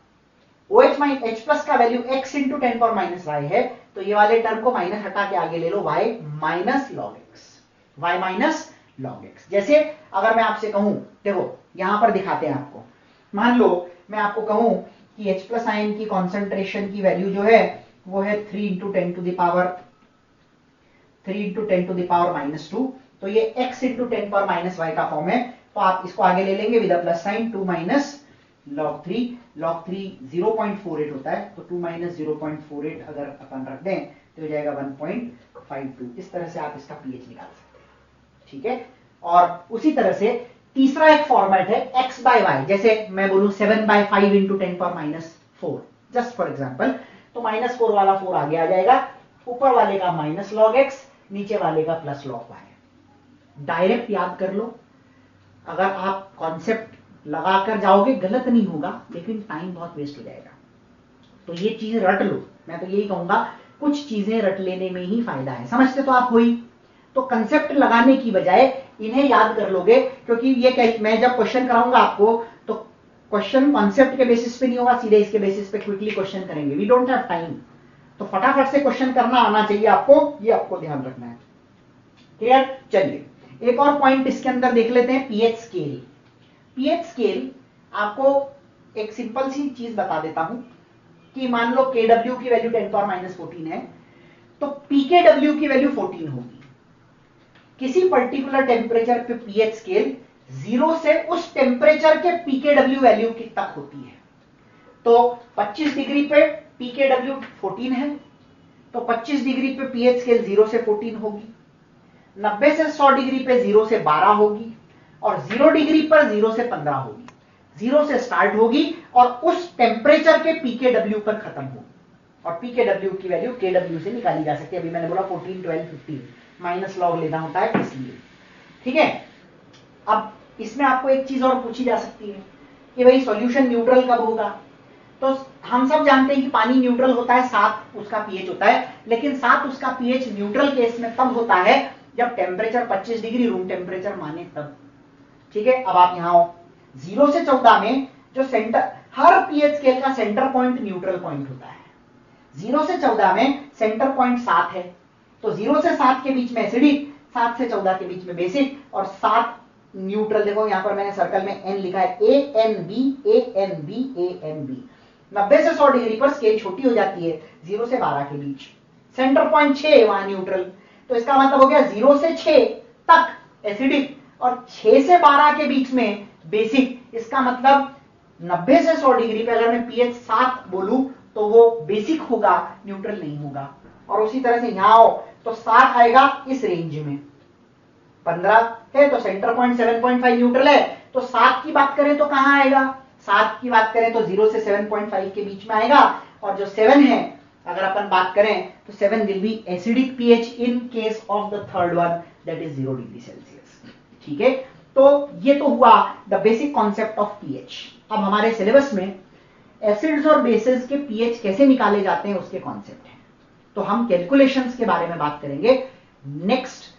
H+ का value x into 10 power -y है, तो ये वाले टर्म को माइनस हटा के आगे ले लो, y minus log x, y minus log x। जैसे अगर मैं आपसे कहूं, देखो यहां पर दिखाते हैं आपको, मान लो मैं आपको कहूं कि H+ आयन की कॉन्सेंट्रेशन की वैल्यू जो है वो है 3 इंटू 10 टू द पावर -2, तो ये x इंटू 10 पावर -y का फॉर्म है। तो आप इसको आगे ले लेंगे with plus sign, 2 minus log 3 0.48 होता है, तो 2 माइनस 0.48 अगर अपन रख दें तो हो जाएगा 1.52। इस तरह से आप इसका pH निकाल सकते हैं, ठीक है। और उसी तरह से तीसरा एक फॉर्मेट है x बाय वाई, जैसे मैं बोलूं 7/5 इंटू 10⁻⁴, जस्ट फॉर एग्जाम्पल, तो -4 वाला 4 आगे आ जाएगा, ऊपर वाले का माइनस लॉग x, नीचे वाले का प्लस लॉग y। डायरेक्ट याद कर लो, अगर आप कॉन्सेप्ट लगाकर जाओगे गलत नहीं होगा, लेकिन टाइम बहुत वेस्ट हो जाएगा। तो ये चीज रट लो, मैं तो यही कहूंगा कुछ चीजें रट लेने में ही फायदा है। समझते तो आप हो ही, तो कंसेप्ट लगाने की बजाय इन्हें याद कर लोगे, क्योंकि ये मैं जब क्वेश्चन कराऊंगा आपको तो क्वेश्चन कॉन्सेप्ट के बेसिस पे नहीं होगा, सीधे इसके बेसिस पे क्विकली क्वेश्चन करेंगे। वी डोंट हैव टाइम, तो फटाफट से क्वेश्चन करना आना चाहिए आपको, ये आपको ध्यान रखना है। क्लियर? चलिए एक और पॉइंट इसके अंदर देख लेते हैं, पीएच स्केल। पीएच स्केल आपको एक सिंपल सी चीज बता देता हूं कि मान लो KW की वैल्यू 10⁻14 है, तो PKW की वैल्यू 14 होगी। किसी पर्टिकुलर टेम्परेचर पे पीएच स्केल 0 से उस टेम्परेचर के PKW वैल्यू की तक होती है। तो 25 डिग्री पे PKW 14 है, तो 25 डिग्री पे पीएच स्केल 0 से 14 होगी। 90 से 100 डिग्री पे 0 से 12 होगी, और 0 डिग्री पर 0 से 15 होगी। 0 से स्टार्ट होगी और उस टेम्परेचर के PKW पर खत्म होगी। और PKW की वैल्यू KW से निकाली जा सकती है। अभी मैंने बोला 14, 12, 15 माइनस लॉग लेना होता है इसलिए, ठीक है। अब इसमें आपको एक चीज और पूछी जा सकती है कि भाई सॉल्यूशन न्यूट्रल कब होगा। तो हम सब जानते हैं कि पानी न्यूट्रल होता है, 7 उसका पीएच होता है, लेकिन 7 उसका पीएच न्यूट्रल केस में तब होता है जब टेम्परेचर 25 डिग्री रूम टेम्परेचर माने तब, ठीक है। अब आप यहां हो, 0 से 14 में जो सेंटर, हर पीएच स्केल का सेंटर पॉइंट न्यूट्रल पॉइंट होता है। 0 से 14 में सेंटर पॉइंट 7 है, तो 0 से 7 के बीच में एसिडिक, 7 से 14 के बीच में बेसिक, और 7 न्यूट्रल। देखो यहां पर मैंने सर्कल में एन लिखा है, ANB ANB ANB। 90 से 100 डिग्री पर स्केल छोटी हो जाती है, 0 से 12 के बीच, सेंटर पॉइंट 6 वहां न्यूट्रल। तो इसका मतलब हो गया 0 से 6 तक एसिडिक और 6 से 12 के बीच में बेसिक। इसका मतलब 90 से 100 डिग्री पे अगर मैं पीएच 7 बोलूं तो वो बेसिक होगा, न्यूट्रल नहीं होगा। और उसी तरह से यहां आओ तो 7 आएगा इस रेंज में, 15 है तो सेंटर पॉइंट 7.5 न्यूट्रल है, तो 7 की बात करें तो कहां आएगा, 7 की बात करें तो 0 से 7.5 के बीच में आएगा। और जो 7 है अगर अपन बात करें तो 7 will be acidic pH in case of the third one, that is 0 degree Celsius, ठीक है। तो ये तो हुआ the basic concept of pH. अब हमारे सिलेबस में एसिड्स और बेसिस के पीएच कैसे निकाले जाते हैं उसके कॉन्सेप्ट हैं, तो हम कैलकुलेशंस के बारे में बात करेंगे नेक्स्ट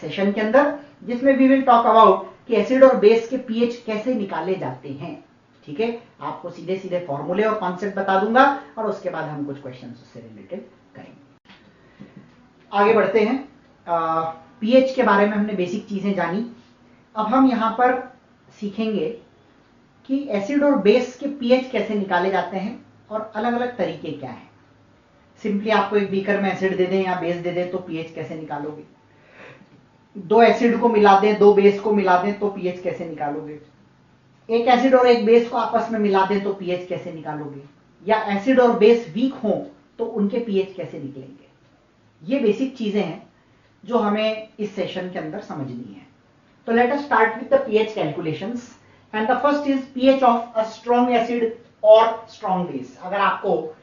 सेशन के अंदर, जिसमें वी विल टॉक अबाउट कि एसिड और बेस के पीएच कैसे निकाले जाते हैं, ठीक है। आपको सीधे सीधे फॉर्मूले और कॉन्सेप्ट बता दूंगा और उसके बाद हम कुछ क्वेश्चन उससे रिलेटेड करेंगे। आगे बढ़ते हैं, पीएच के बारे में हमने बेसिक चीजें जानी। अब हम यहां पर सीखेंगे कि एसिड और बेस के पीएच कैसे निकाले जाते हैं और अलग अलग तरीके क्या हैं। सिंपली आपको एक बीकर में एसिड दे दें या बेस दे दें तो पीएच कैसे निकालोगे, 2 एसिड को मिला दें 2 बेस को मिला दें तो पीएच कैसे निकालोगे, एक एसिड और एक बेस को आपस में मिला दें तो पीएच कैसे निकालोगे, या एसिड और बेस वीक हो तो उनके पीएच कैसे निकलेंगे। ये बेसिक चीजें हैं जो हमें इस सेशन के अंदर समझनी है। तो let us start with the pH calculations and the first is pH of a strong acid और स्ट्रॉन्ग बेस। अगर आपको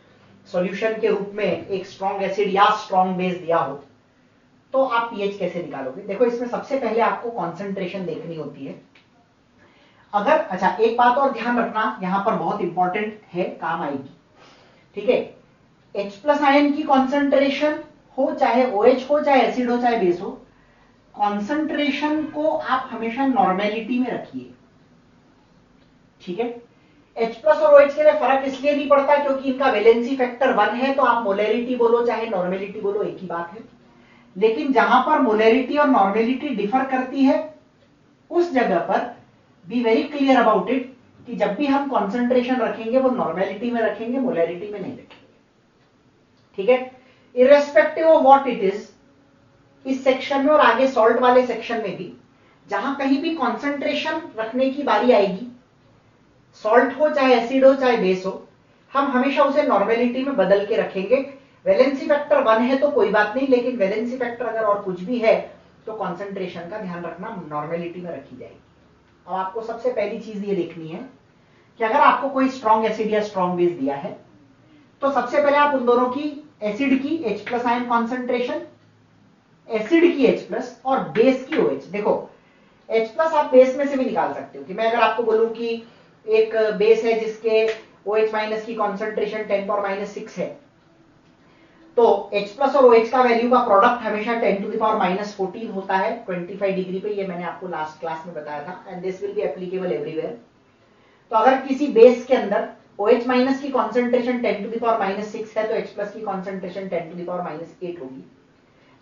सॉल्यूशन के रूप में एक स्ट्रॉन्ग एसिड या स्ट्रॉन्ग बेस दिया हो तो आप पीएच कैसे निकालोगे। देखो इसमें सबसे पहले आपको कॉन्सेंट्रेशन देखनी होती है। अगर, अच्छा एक बात और ध्यान रखना यहां पर बहुत इंपॉर्टेंट है, काम आएगी, ठीक है। H+ आयन की कॉन्सेंट्रेशन हो, चाहे OH हो, चाहे एसिड हो, चाहे बेस हो, कॉन्सेंट्रेशन को आप हमेशा नॉर्मेलिटी में रखिए, ठीक है। H+ और OH के लिए फर्क इसलिए नहीं पड़ता क्योंकि इनका वैलेंसी फैक्टर 1 है, तो आप मोलैरिटी बोलो चाहे नॉर्मेलिटी बोलो एक ही बात है। लेकिन जहां पर मोलैरिटी और नॉर्मेलिटी डिफर करती है उस जगह पर be very clear about it कि जब भी हम कॉन्सेंट्रेशन रखेंगे वो नॉर्मेलिटी में रखेंगे, मोलैरिटी में नहीं रखेंगे, ठीक है। Irrespective of what it is, इस सेक्शन में और आगे सॉल्ट वाले सेक्शन में भी जहां कहीं भी कॉन्सेंट्रेशन रखने की बारी आएगी सॉल्ट हो चाहे एसिड हो चाहे बेस हो, हम हमेशा उसे नॉर्मेलिटी में बदल के रखेंगे। वैलेंसी फैक्टर 1 है तो कोई बात नहीं, लेकिन वैलेंसी फैक्टर अगर और कुछ भी है तो कॉन्सेंट्रेशन का ध्यान रखना नॉर्मेलिटी में रखी जाएगी। अब आपको सबसे पहली चीज ये देखनी है कि अगर आपको कोई स्ट्रॉन्ग एसिड या स्ट्रॉन्ग बेस दिया है तो सबसे पहले आप उन दोनों की, एसिड की H+ आयन कॉन्सेंट्रेशन, एसिड की H+ और बेस की OH, देखो H+ आप बेस में से भी निकाल सकते हो। कि मैं अगर आपको बोलूं कि एक बेस है जिसके OH- की कॉन्सेंट्रेशन 10⁻⁻6 है, तो H+ और OH का वैल्यू का प्रोडक्ट हमेशा 10⁻⁻14 होता है 25 डिग्री पे। ये मैंने आपको लास्ट क्लास में बताया था, and this will be applicable everywhere. तो अगर किसी बेस के अंदर OH- की कॉन्सेंट्रेशन 10⁻⁻6 है तो H+ की कॉन्सेंट्रेशन 10⁻⁻8 होगी।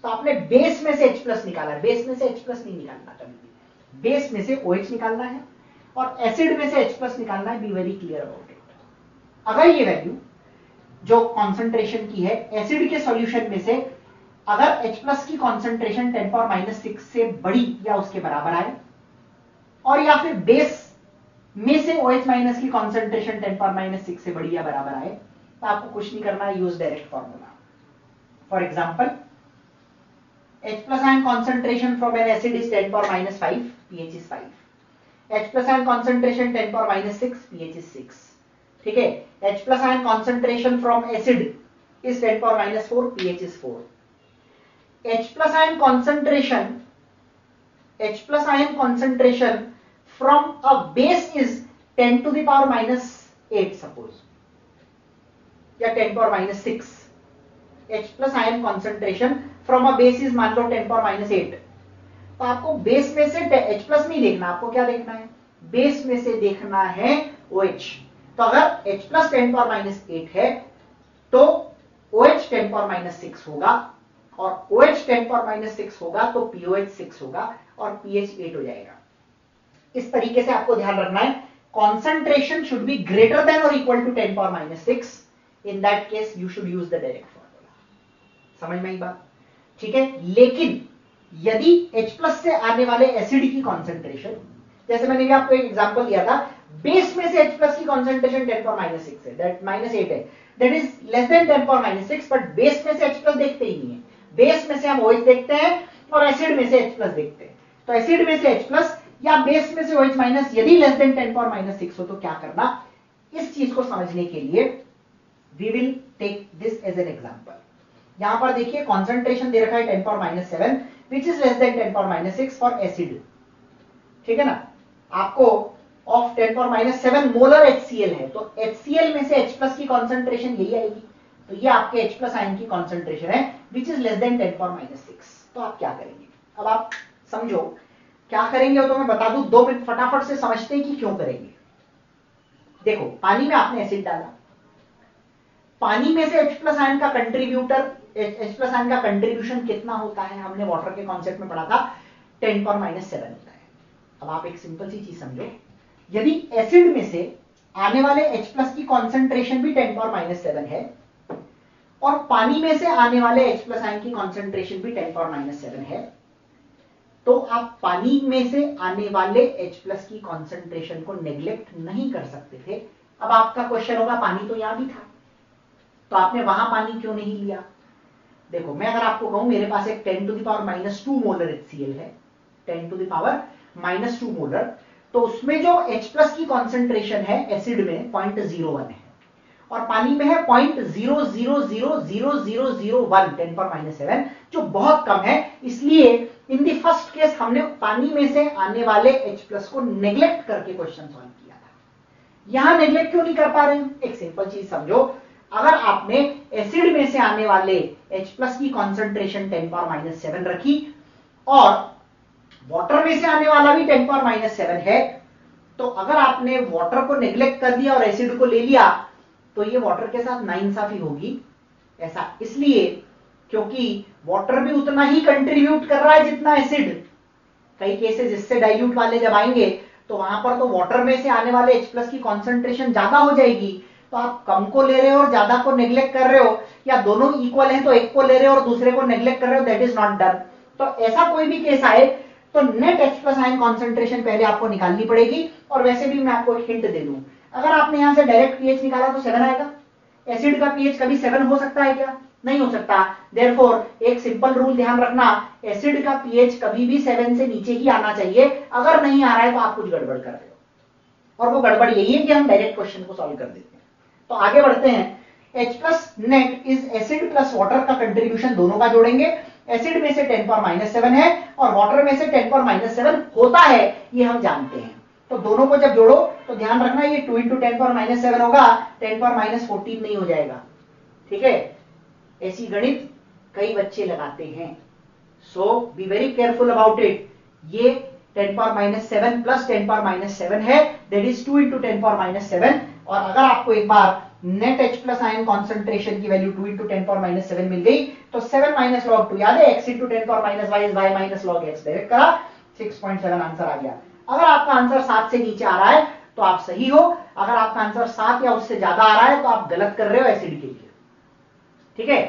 तो आपने बेस में से H+ निकाला है, बेस में से H+ नहीं निकालना कभी भी, बेस में से OH निकालना है और एसिड में से H+ निकालना है। Be very clear about it. अगर ये वैल्यू जो कॉन्सेंट्रेशन की है एसिड के सॉल्यूशन में से, अगर H+ की कॉन्सेंट्रेशन 10⁻⁻6 से बड़ी या उसके बराबर आए, और या फिर बेस में से OH- की कॉन्सेंट्रेशन 10⁻⁻6 से बड़ी या बराबर आए, तो आपको कुछ नहीं करना है, use direct formula. For example, H+ ion concentration from an acid is 10⁻⁵, pH is 5. H+ ion concentration 10⁻⁶, pH is 6. ठीक है, H+ ion concentration from acid is 10⁻⁴, pH is 4. H+ ion concentration from a base is 10⁻⁸, suppose, या 10⁻�6. H+ ion concentration from a base is मान लो 10⁻⁸। तो आपको base में से H+ नहीं देखना, आपको क्या देखना है, बेस में से देखना है OH। तो अगर H+ 10⁻⁸ है तो OH 10⁻⁶ होगा, और OH 10⁻⁶ होगा तो POH 6 होगा और pH 8 हो जाएगा। इस तरीके से आपको ध्यान रखना है, concentration should be greater than और equal to 10⁻⁶। In that case you should use the direct formula. समझ में आई बात? ठीक है, लेकिन यदि H+ से आने वाले एसिड की कॉन्सेंट्रेशन, जैसे मैंने भी आपको एक एग्जांपल दिया था, बेस में से H+ की कॉन्सेंट्रेशन 10⁻⁶ है, दैट -8 है, that is less then 10⁻⁶, but base में से H+ देखते ही नहीं है। बेस में से हम OH देखते हैं और एसिड में से H+ देखते हैं। तो एसिड में से H+ या बेस में से OH- यदि लेस देन 10⁻⁶ हो तो क्या करना, इस चीज को समझने के लिए we will take this as an example. यहां पर देखिए कॉन्सेंट्रेशन दे रखा है 10⁻⁷, which is less than 10⁻�6 for acid. ठीक है ना, आपको ऑफ 10⁻7 मोलर HCl है, तो HCl में से H+ की कॉन्सेंट्रेशन यही आएगी। तो ये आपके H+ आयन की कॉन्सेंट्रेशन है विच इज लेस देन 10⁻6। तो आप क्या करेंगे, अब आप समझो क्या करेंगे, तो मैं बता दूं 2 मिनट फटाफट से समझते हैं कि क्यों करेंगे। देखो, पानी में आपने एसिड डाला, पानी में से H+ आयन का H+ आयन का कंट्रीब्यूशन कितना होता है, हमने वाटर के कॉन्सेप्ट में पढ़ा था 10⁻7 होता है। अब आप एक सिंपल सी चीज समझो, यदि एसिड में से आने वाले H+ की कॉन्सेंट्रेशन भी 10⁻7 है और पानी में से आने वाले H+ आयन की कॉन्सेंट्रेशन भी 10⁻7 है, तो आप पानी में से आने वाले H+ की कॉन्सेंट्रेशन को नेग्लेक्ट नहीं कर सकते थे। अब आपका क्वेश्चन होगा पानी तो यहां भी था, तो आपने वहां पानी क्यों नहीं लिया। देखो, मैं अगर आपको कहूं मेरे पास एक 10⁻2 मोलर HCl है, 10⁻2 मोलर, तो उसमें जो H+ की कॉन्सेंट्रेशन है एसिड में 0.01 है और पानी में है 0.000001 10⁻7, जो बहुत कम है। इसलिए इन दी फर्स्ट केस हमने पानी में से आने वाले H+ को नेग्लेक्ट करके क्वेश्चन सॉल्व किया था। यहां नेग्लेक्ट क्यों नहीं कर पा रहे हैं, एक सिंपल चीज समझो, अगर आपने एसिड में से आने वाले H+ की कॉन्सेंट्रेशन 10⁻7 रखी और वाटर में से आने वाला भी 10⁻7 है, तो अगर आपने वाटर को नेग्लेक्ट कर दिया और एसिड को ले लिया तो ये वाटर के साथ नाइंसाफी होगी। ऐसा इसलिए क्योंकि वाटर भी उतना ही कंट्रीब्यूट कर रहा है जितना एसिड। कई केसेस इससे डाइल्यूट वाले जब आएंगे तो वहां पर तो वाटर में से आने वाले H+ की कॉन्सेंट्रेशन ज्यादा हो जाएगी, तो आप कम को ले रहे हो और ज्यादा को नेग्लेक्ट कर रहे हो, या दोनों इक्वल हैं तो एक को ले रहे हो और दूसरे को नेग्लेक्ट कर रहे हो, दैट इज नॉट डन। तो ऐसा कोई भी केस आए तो नेट H+ आयन कॉन्सेंट्रेशन पहले आपको निकालनी पड़ेगी। और वैसे भी मैं आपको एक हिंट दे दूं, अगर आपने यहां से डायरेक्ट पीएच निकाला तो 7 आएगा। एसिड का पीएच कभी 7 हो सकता है क्या? नहीं हो सकता। देयरफॉर एक सिंपल रूल ध्यान रखना, एसिड का पीएच कभी भी 7 से नीचे ही आना चाहिए। अगर नहीं आ रहा है तो आप कुछ गड़बड़ कर रहे हो, और वो गड़बड़ यही है कि हम डायरेक्ट क्वेश्चन को सॉल्व कर देते हैं। तो आगे बढ़ते हैं। H plus net is acid plus water का कंट्रीब्यूशन, दोनों का जोड़ेंगे। एसिड में से 10⁻7 है और वाटर में से 10⁻7 होता है, ये हम जानते हैं। तो दोनों को जब जोड़ो तो ध्यान रखना ये 2 × 10⁻7 होगा, 10⁻14 नहीं हो जाएगा। ठीक है, ऐसी गणित कई बच्चे लगाते हैं, so be very careful about it. ये 10⁻7 प्लस 10⁻7 है, दैट इज 2 × 10⁻7। और अगर आपको एक बार net H plus ion concentration की वैल्यू 2 × 10⁻7 मिल गई तो 7 - log 2 याद है, x × 10⁻y is y - log x, direct करा, 6.7 आंसर आ गया। अगर आपका आंसर 7 से नीचे आ रहा है तो आप सही हो, अगर आपका आंसर 7 या उससे ज्यादा आ रहा है तो आप गलत कर रहे हो एसिड के लिए। ठीक है,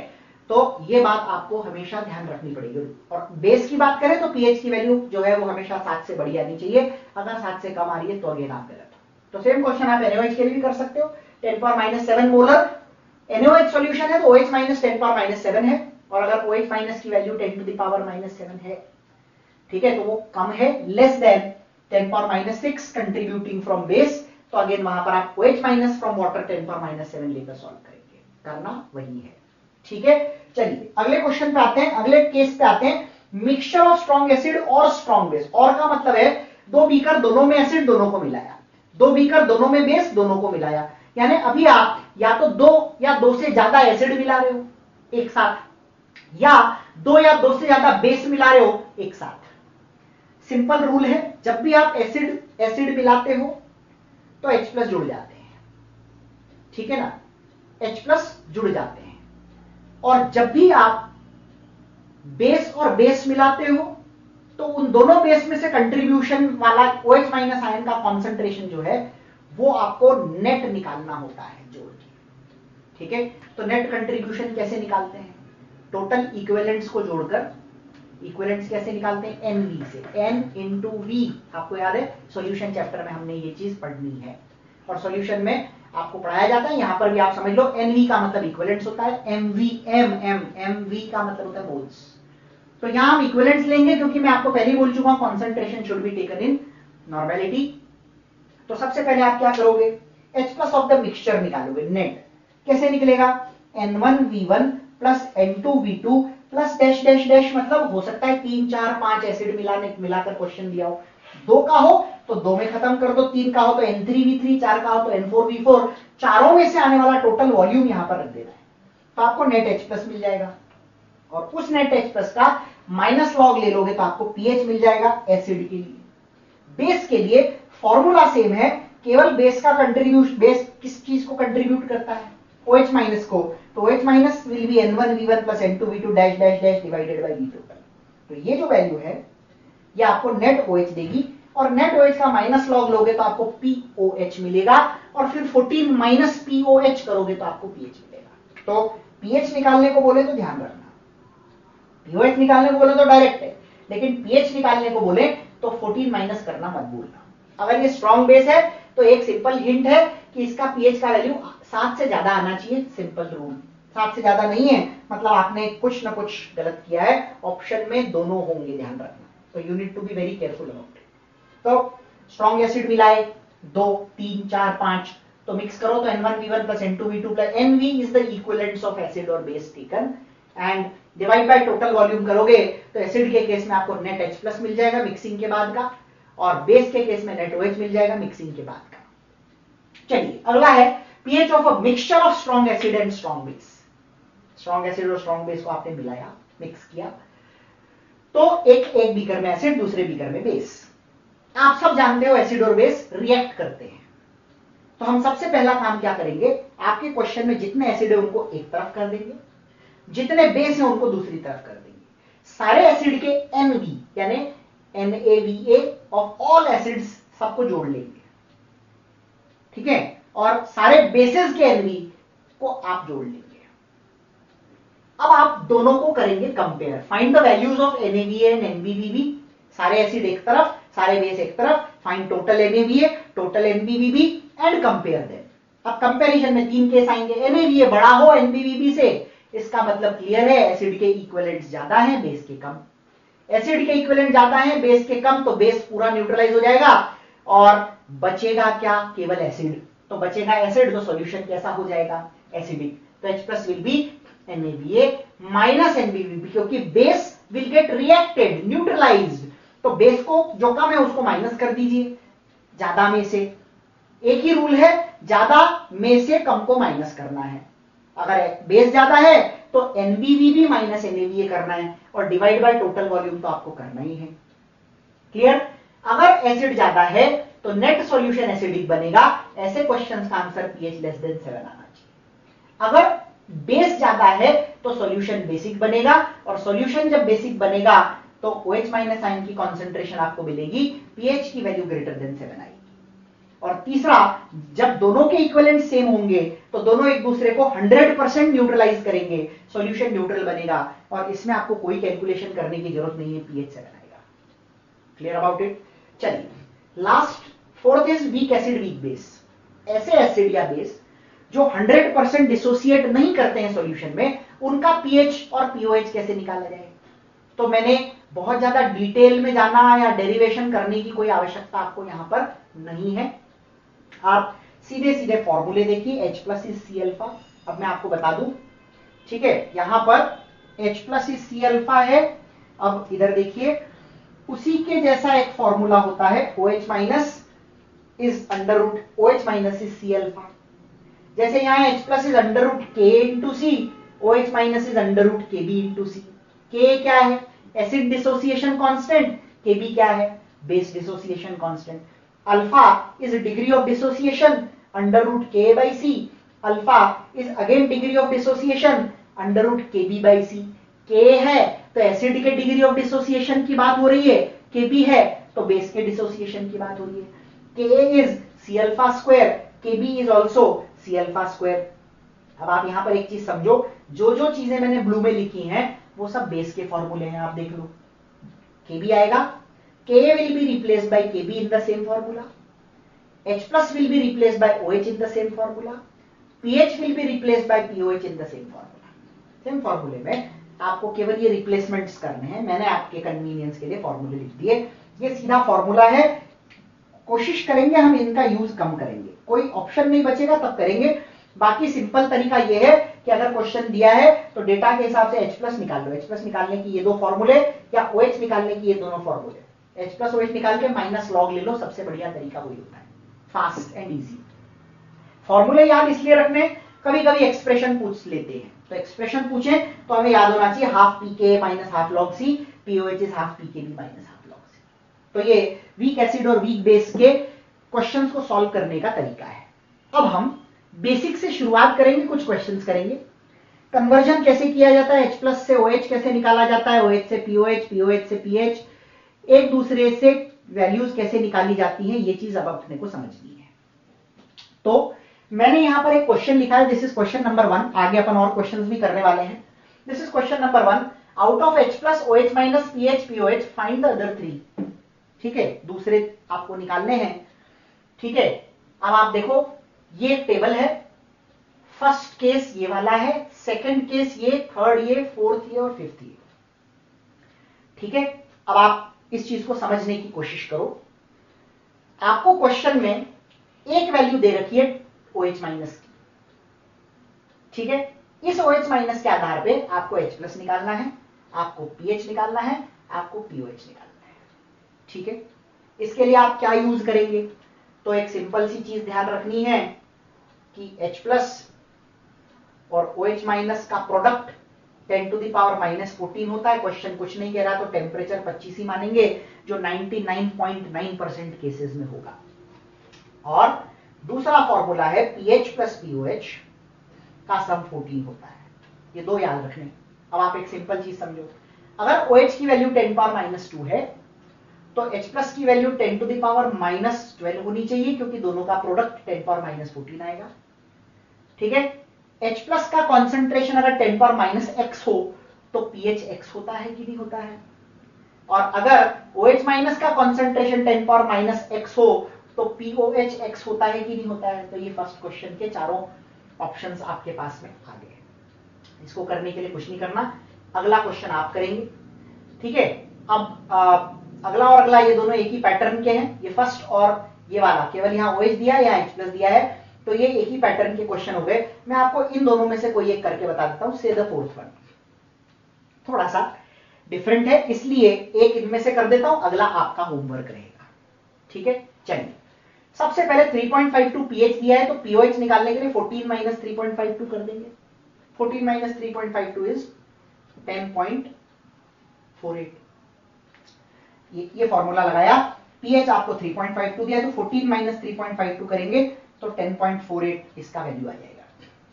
तो ये बात आपको हमेशा ध्यान रखनी पड़ेगी। और बेस की बात करें तो पीएच की वैल्यू जो है वो हमेशा 7 से बड़ी आनी चाहिए, अगर 7 से कम आ रही है तो अगेन आप गलत हो। तो सेम क्वेश्चन आप NaOH के लिए भी कर सकते हो। 10⁻7 मोलर NaOH सॉल्यूशन है तो OH - 10⁻7 है, और अगर OH माइनस की वैल्यू 10⁻7 है, ठीक है, तो वो कम है, less than 10⁻6 contributing from base, तो अगेन वहां पर आप OH माइनस फ्रॉम वाटर 10⁻7 लेकर सॉल्व करेंगे, करना वही है। ठीक है, चलिए अगले क्वेश्चन पे आते हैं, अगले केस पे आते हैं। मिक्सचर ऑफ स्ट्रॉन्ग एसिड और स्ट्रॉन्ग बेस। और का मतलब है दो बीकर, दोनों में एसिड, दोनों को मिलाया, दो बीकर, दोनों में बेस, दोनों को मिलाया। यानी अभी आप या तो 2 या 2 से ज्यादा एसिड मिला रहे हो एक साथ, या 2 या 2 से ज्यादा बेस मिला रहे हो एक साथ। सिंपल रूल है, जब भी आप एसिड मिलाते हो तो H प्लस जुड़ जाते हैं, ठीक है ना, H प्लस जुड़ जाते हैं। और जब भी आप बेस और बेस मिलाते हो तो उन दोनों बेस में से कंट्रीब्यूशन वाला OH माइनस आयन का कॉन्सेंट्रेशन जो है वो आपको नेट निकालना होता है जोड़ के। ठीक है, तो नेट कंट्रीब्यूशन कैसे निकालते हैं? टोटल इक्विवेलेंट्स को जोड़कर। इक्विवेलेंट्स कैसे निकालते हैं? NV से, N × V। आपको याद है सॉल्यूशन चैप्टर में हमने ये चीज पढ़नी है, और सॉल्यूशन में आपको पढ़ाया जाता है, यहां पर भी आप समझ लो। NV का मतलब इक्विवेलेंट्स होता है, MV का मतलब होता है मोल्स। तो यहां हम इक्विवेलेंट्स लेंगे क्योंकि मैं आपको पहले ही बोल चुका हूं concentration should be taken in normality. तो सबसे पहले आप क्या करोगे? H plus of the mixture निकालोगे, नेट कैसे निकलेगा? N1V1 plus N2V2 plus dash dash dash, मतलब हो सकता है 3 4 5 एसिड मिलाकर क्वेश्चन दिया हो। 2 का हो तो 2 में खत्म कर दो, 3 का हो तो N3V3, 4 का हो तो N4V4, चारों में से आने वाला टोटल वॉल्यूम यहां पर रख देना है, तो आपको नेट H प्लस मिल जाएगा। और उस नेट H प्लस का माइनस लॉग ले लोगे तो आपको पीएच मिल जाएगा एसिड के लिए। बेस के लिए फॉर्मूला सेम है, केवल बेस का कंट्रीब्यूट, बेस किस चीज को कंट्रीब्यूट करता है? OH माइनस को, तो OH minus will be N1V1 plus N2V2 dash dash dash divided by V total. तो ये जो वैल्यू है ये आपको नेट OH देगी, और नेट OH का माइनस लॉग लोगे तो आपको POH मिलेगा, और फिर 14 माइनस POH करोगे तो आपको pH मिलेगा। तो pH निकालने को बोले तो ध्यान रखना, POH निकालने को बोले तो डायरेक्ट है, लेकिन pH निकालने को बोले तो 14 माइनस करना मत भूलना। अगर ये स्ट्रॉन्ग बेस है तो एक सिंपल हिंट है कि इसका pH का वैल्यू 7 से ज्यादा आना चाहिए, सिंपल रूल। 7 से ज्यादा नहीं है मतलब आपने कुछ ना कुछ गलत किया है, ऑप्शन में दोनों होंगे, ध्यान रखना। तो you need to be very careful about it. तो स्ट्रॉन्ग एसिड मिलाए 2 3 4 5, तो मिक्स करो तो N1V1 plus N2V2 plus NV is the equivalents of acid और base taken, and divide by total volume करोगे तो एसिड के केस में आपको नेट H प्लस मिल जाएगा मिक्सिंग के बाद का, और बेस के केस में नेट OH मिल जाएगा मिक्सिंग के बाद का। चलिए अगला है pH of a mixture of strong acid and strong base. Strong acid और स्ट्रॉन्ग बेस को आपने मिलाया, मिक्स किया, तो एक बीकर में एसिड, दूसरे बीकर में बेस। आप सब जानते हो एसिड और बेस रिएक्ट करते हैं, तो हम सबसे पहला काम क्या करेंगे, आपके क्वेश्चन में जितने एसिड है उनको एक तरफ कर देंगे, जितने बेस है उनको दूसरी तरफ कर देंगे। सारे एसिड के NV यानी NaVA ऑफ ऑल एसिड्स सबको जोड़ लेंगे, ठीक है, और सारे बेसेस के NV को आप जोड़ लेंगे। अब आप दोनों को करेंगे compare, find the values of NaVA and NBVB। सारे एसिड एक तरफ, सारे बेस एक तरफ, find total NaVa, total NbVb and compare them. अब कंपैरिजन में 3 केस आएंगे, NaVa बड़ा हो NbVb से, इसका मतलब क्लियर है एसिड के इक्विवेलेंट ज्यादा है बेस के कम। एसिड के इक्विवेलेंट ज्यादा है बेस के कम, तो बेस पूरा न्यूट्रलाइज हो जाएगा और बचेगा क्या, केवल एसिड। तो बचेगा एसिड, तो सॉल्यूशन कैसा हो जाएगा, एसिडिक। तो H+ will be NaVa minus NbVb, क्योंकि base will get reacted, neutralised. तो बेस को जो कम है उसको माइनस कर दीजिए ज्यादा में से। एक ही रूल है, ज्यादा में से कम को माइनस करना है। अगर बेस ज्यादा है तो NbVb माइनस NaVa करना है, और डिवाइड बाय टोटल वॉल्यूम तो आपको करना ही है। क्लियर? अगर एसिड ज्यादा है तो नेट सॉल्यूशन एसिडिक बनेगा। ऐसे क्वेश्चंस का आंसर pH लेस देन 7 आना चाहिए। अगर बेस ज्यादा है तो सॉल्यूशन बेसिक बनेगा, और सॉल्यूशन जब बेसिक बनेगा तो OH माइनस आयन की कॉन्सेंट्रेशन आपको मिलेगी, pH की वैल्यू ग्रेटर देन 7 आएगी। और तीसरा, जब दोनों के इक्विवेलेंट सेम होंगे तो दोनों एक दूसरे को 100% न्यूट्रलाइज करेंगे, सॉल्यूशन न्यूट्रल बनेगा, और इसमें आपको कोई कैलकुलेशन करने की जरूरत नहीं है, pH 7 आएगा। Clear about it? चलिए, last fourth is weak acid weak base. ऐसे एसिड या बेस जो 100% डिसोसिएट नहीं करते हैं सॉल्यूशन में, उनका pH और pOH कैसे निकाला जाए। तो मैंने बहुत ज्यादा डिटेल में जाना या डेरिवेशन करने की कोई आवश्यकता आपको यहां पर नहीं है। आप सीधे सीधे फॉर्मूले देखिए, H+ इज C अल्फा। अब मैं आपको बता दूं, ठीक है, यहां पर H+ इज C अल्फा है। अब इधर देखिए, उसी के जैसा एक फॉर्मूला होता है, OH minus is under root OH minus is C alpha. जैसे यहां H+ is under root K into C, OH minus is under root KB into C। K क्या है, एसिड डिसोसिएशन कांस्टेंट, KB क्या है, base dissociation constant. Alpha is degree of dissociation under root K by C, alpha is again degree of dissociation under root KB by C। K है तो acid के degree of dissociation की बात हो रही है, KB है तो बेस के डिसोसिएशन की बात हो रही है। K is C alpha square, KB is also C alpha square. अब आप यहां पर एक चीज समझो, जो जो चीजें मैंने ब्लू में लिखी हैं वो सब बेस के फॉर्मूले हैं, आप देख लो। KB आएगा, K will be replaced by KB in the same formula, H+ will be replaced by OH in the same formula, pH will be replaced by pOH in the same formula। Same फॉर्मूले में आपको केवल ये replacements करने हैं, मैंने आपके convenience के लिए फॉर्मूले लिख दिए। ये सीधा फॉर्मूला है, कोशिश करेंगे हम इनका यूज कम करेंगे, कोई ऑप्शन नहीं बचेगा तब करेंगे। बाकी सिंपल तरीका यह है कि अगर क्वेश्चन दिया है तो डेटा के हिसाब से H+ निकाल लो, H+ निकालने की ये दो फॉर्मूले या OH निकालने की ये दोनों फॉर्मूले, H+ OH निकाल के माइनस लॉग ले लो, सबसे बढ़िया तरीका वही होता है, फास्ट एंड इजी। फॉर्मूले याद इसलिए रखने, कभी कभी एक्सप्रेशन पूछ लेते हैं, तो एक्सप्रेशन पूछे तो हमें याद होना चाहिए half pK minus half log C, pOH is half pKb minus half log C। तो ये वीक एसिड और वीक बेस के क्वेश्चंस को सॉल्व करने का तरीका है। अब हम बेसिक से शुरुआत करेंगे, कुछ क्वेश्चंस करेंगे। कन्वर्जन कैसे किया जाता है, H+ से OH कैसे निकाला जाता है, OH से pOH, pOH से pH, एक दूसरे से वैल्यूज कैसे निकाली जाती हैं, ये चीज अब अपने को समझनी है। तो मैंने यहां पर एक क्वेश्चन लिखा है, दिस इज क्वेश्चन नंबर 1। आगे अपन और क्वेश्चंस भी करने वाले हैं। This is question number 1, out of H+ OH minus pH pOH find the other 3। ठीक है, दूसरे आपको निकालने हैं। ठीक है, अब आप देखो ये टेबल है, फर्स्ट केस ये वाला है, सेकंड केस ये, थर्ड ये, फोर्थ ये और फिफ्थ ये। ठीक है, अब आप इस चीज को समझने की कोशिश करो। आपको क्वेश्चन में एक वैल्यू दे रखी है OH माइनस की, ठीक है, इस OH माइनस के आधार पे आपको H+ निकालना है, आपको pH निकालना है, आपको pOH निकालना है। ठीक है, इसके लिए आप क्या यूज करेंगे, तो एक सिंपल सी चीज ध्यान रखनी है कि H+ और OH माइनस का प्रोडक्ट 10 to the power -14 होता है। क्वेश्चन कुछ नहीं कह रहा तो टेम्परेचर 25 ही मानेंगे, जो 99.9% केसेस में होगा। और दूसरा फॉर्मूला है pH प्लस pOH का सम 14 होता है। ये दो याद रखने। अब आप एक सिंपल चीज समझो, अगर OH की वैल्यू 10 पावर -2 है तो H+ की वैल्यू 10 to the power -12 होनी चाहिए, क्योंकि दोनों का प्रोडक्ट 10 पावर -14 आएगा। ठीक है, H+ का कॉन्सेंट्रेशन अगर 10 पावर -x हो तो pH x होता है कि नहीं होता है। और अगर OH माइनस का कॉन्सेंट्रेशन 10 पावर माइनस x हो तो POH x होता है कि नहीं होता है? तो ये फर्स्ट क्वेश्चन के चारों ऑप्शंस आपके पास में आ गए। इसको करने के लिए कुछ नहीं करना, अगला क्वेश्चन आप करेंगे, ठीक है। अब अगला और अगला ये दोनों एक ही पैटर्न के हैं, ये फर्स्ट और ये वाला केवल यहाँ OH दिया है या H प्लस दिया है, तो ये एक ही पैटर्न के क्वेश्चन हो गए। मैं आपको इन दोनों में से कोई एक करके बता देता हूं। से द फोर्थ वन थोड़ा सा डिफरेंट है, इसलिए एक इनमें से कर देता हूं, अगला आपका होमवर्क रहेगा, ठीक है। चलिए, सबसे पहले 3.52 pH दिया है, तो POH निकालने के लिए 14 माइनस 3.52 कर देंगे। 14 माइनस 3.52 इज 10.48। ये फॉर्मूला लगाया, pH आपको 3.52 दिया, तो 14 माइनस 3.52 करेंगे तो 10.48 इसका वैल्यू आ जाएगा।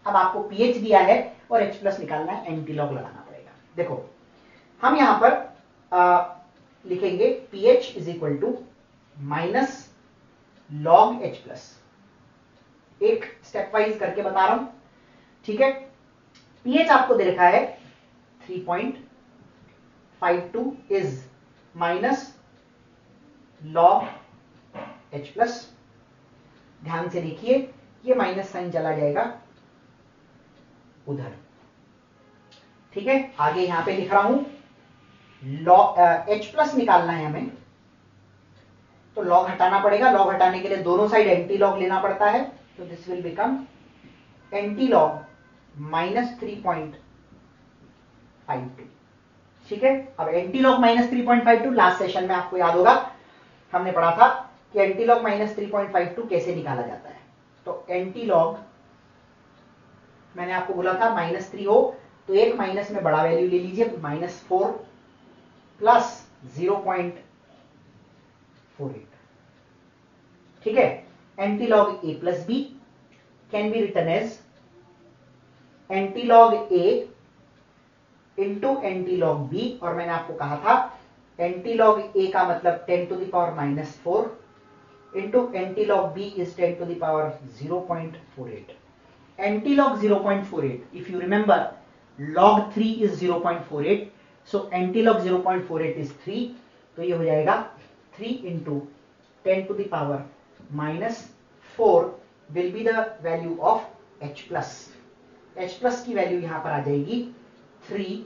अब आपको pH दिया है और H प्लस निकालना है, एंटीलॉग लगाना पड़ेगा। देखो हम यहां पर लिखेंगे pH is equal to minus log H plus, एक स्टेप वाइज करके बता रहा हूं, ठीक है। pH आपको दे रखा है 3.52 is minus log H plus. ध्यान से देखिए, ये माइनस साइन चला जाएगा उधर, ठीक है। आगे यहां पे लिख रहा हूं लॉग H प्लस निकालना है हमें, तो लॉग हटाना पड़ेगा। लॉग हटाने के लिए दोनों साइड एंटी लॉग लेना पड़ता है, तो this will become anti log minus 3.52, ठीक है। अब anti log minus 3.52 last session में आपको याद होगा हमने पढ़ा था कि एंटी लॉग माइनस 3.52 कैसे निकाला जाता है। तो एंटी लॉग मैंने आपको बोला था -3 हो तो एक माइनस में बड़ा वैल्यू ले लीजिए, -4 प्लस 0.48, ठीक है। Anti log A plus B can be written as antilog A into anti log B, और मैंने आपको कहा था एंटी लॉग ए का मतलब 10 to the power -4 into anti log B is 10 to the power 0.48। Antilog 0.48, if you remember log 3 is 0.48, so antilog 0.48 is 3, तो ये हो जाएगा 3 into 10 to the power -4 will be the value of H plus। H plus की value यहां पर आ जाएगी 3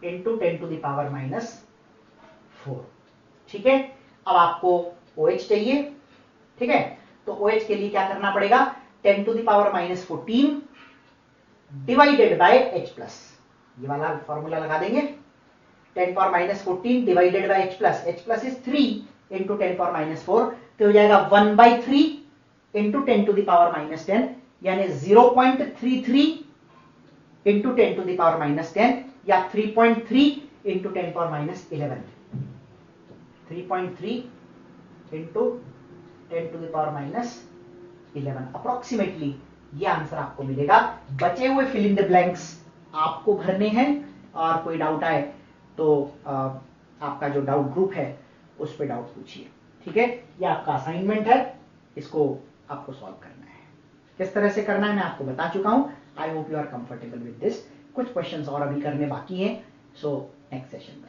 into 10 to the power -4, ठीक है। अब आपको OH चाहिए, ठीक है। तो OH के लिए क्या करना पड़ेगा, 10 to the power -14 divided by H plus, ये वाला फॉर्मूला लगा देंगे। 10 power -14 divided by H plus, H plus is 3 into 10 power -4, तो हो जाएगा 1/3 इंटू 10 टू द पावर -10, यानी 0.33 इंटू 10 टू द पावर -10, या 3.3 into 10 power -11, 3.3 into 10 to the power -11 approximately ये आंसर आपको मिलेगा। बचे हुए फिल इन द ब्लैंक्स आपको भरने हैं, और कोई डाउट आए तो आपका जो डाउट ग्रुप है उस पर डाउट पूछिए, ठीक है। ये आपका असाइनमेंट है, इसको आपको सॉल्व करना है। किस तरह से करना है मैं आपको बता चुका हूं। I hope you are comfortable with this. कुछ क्वेश्चंस और अभी करने बाकी हैं, सो नेक्स्ट सेशन में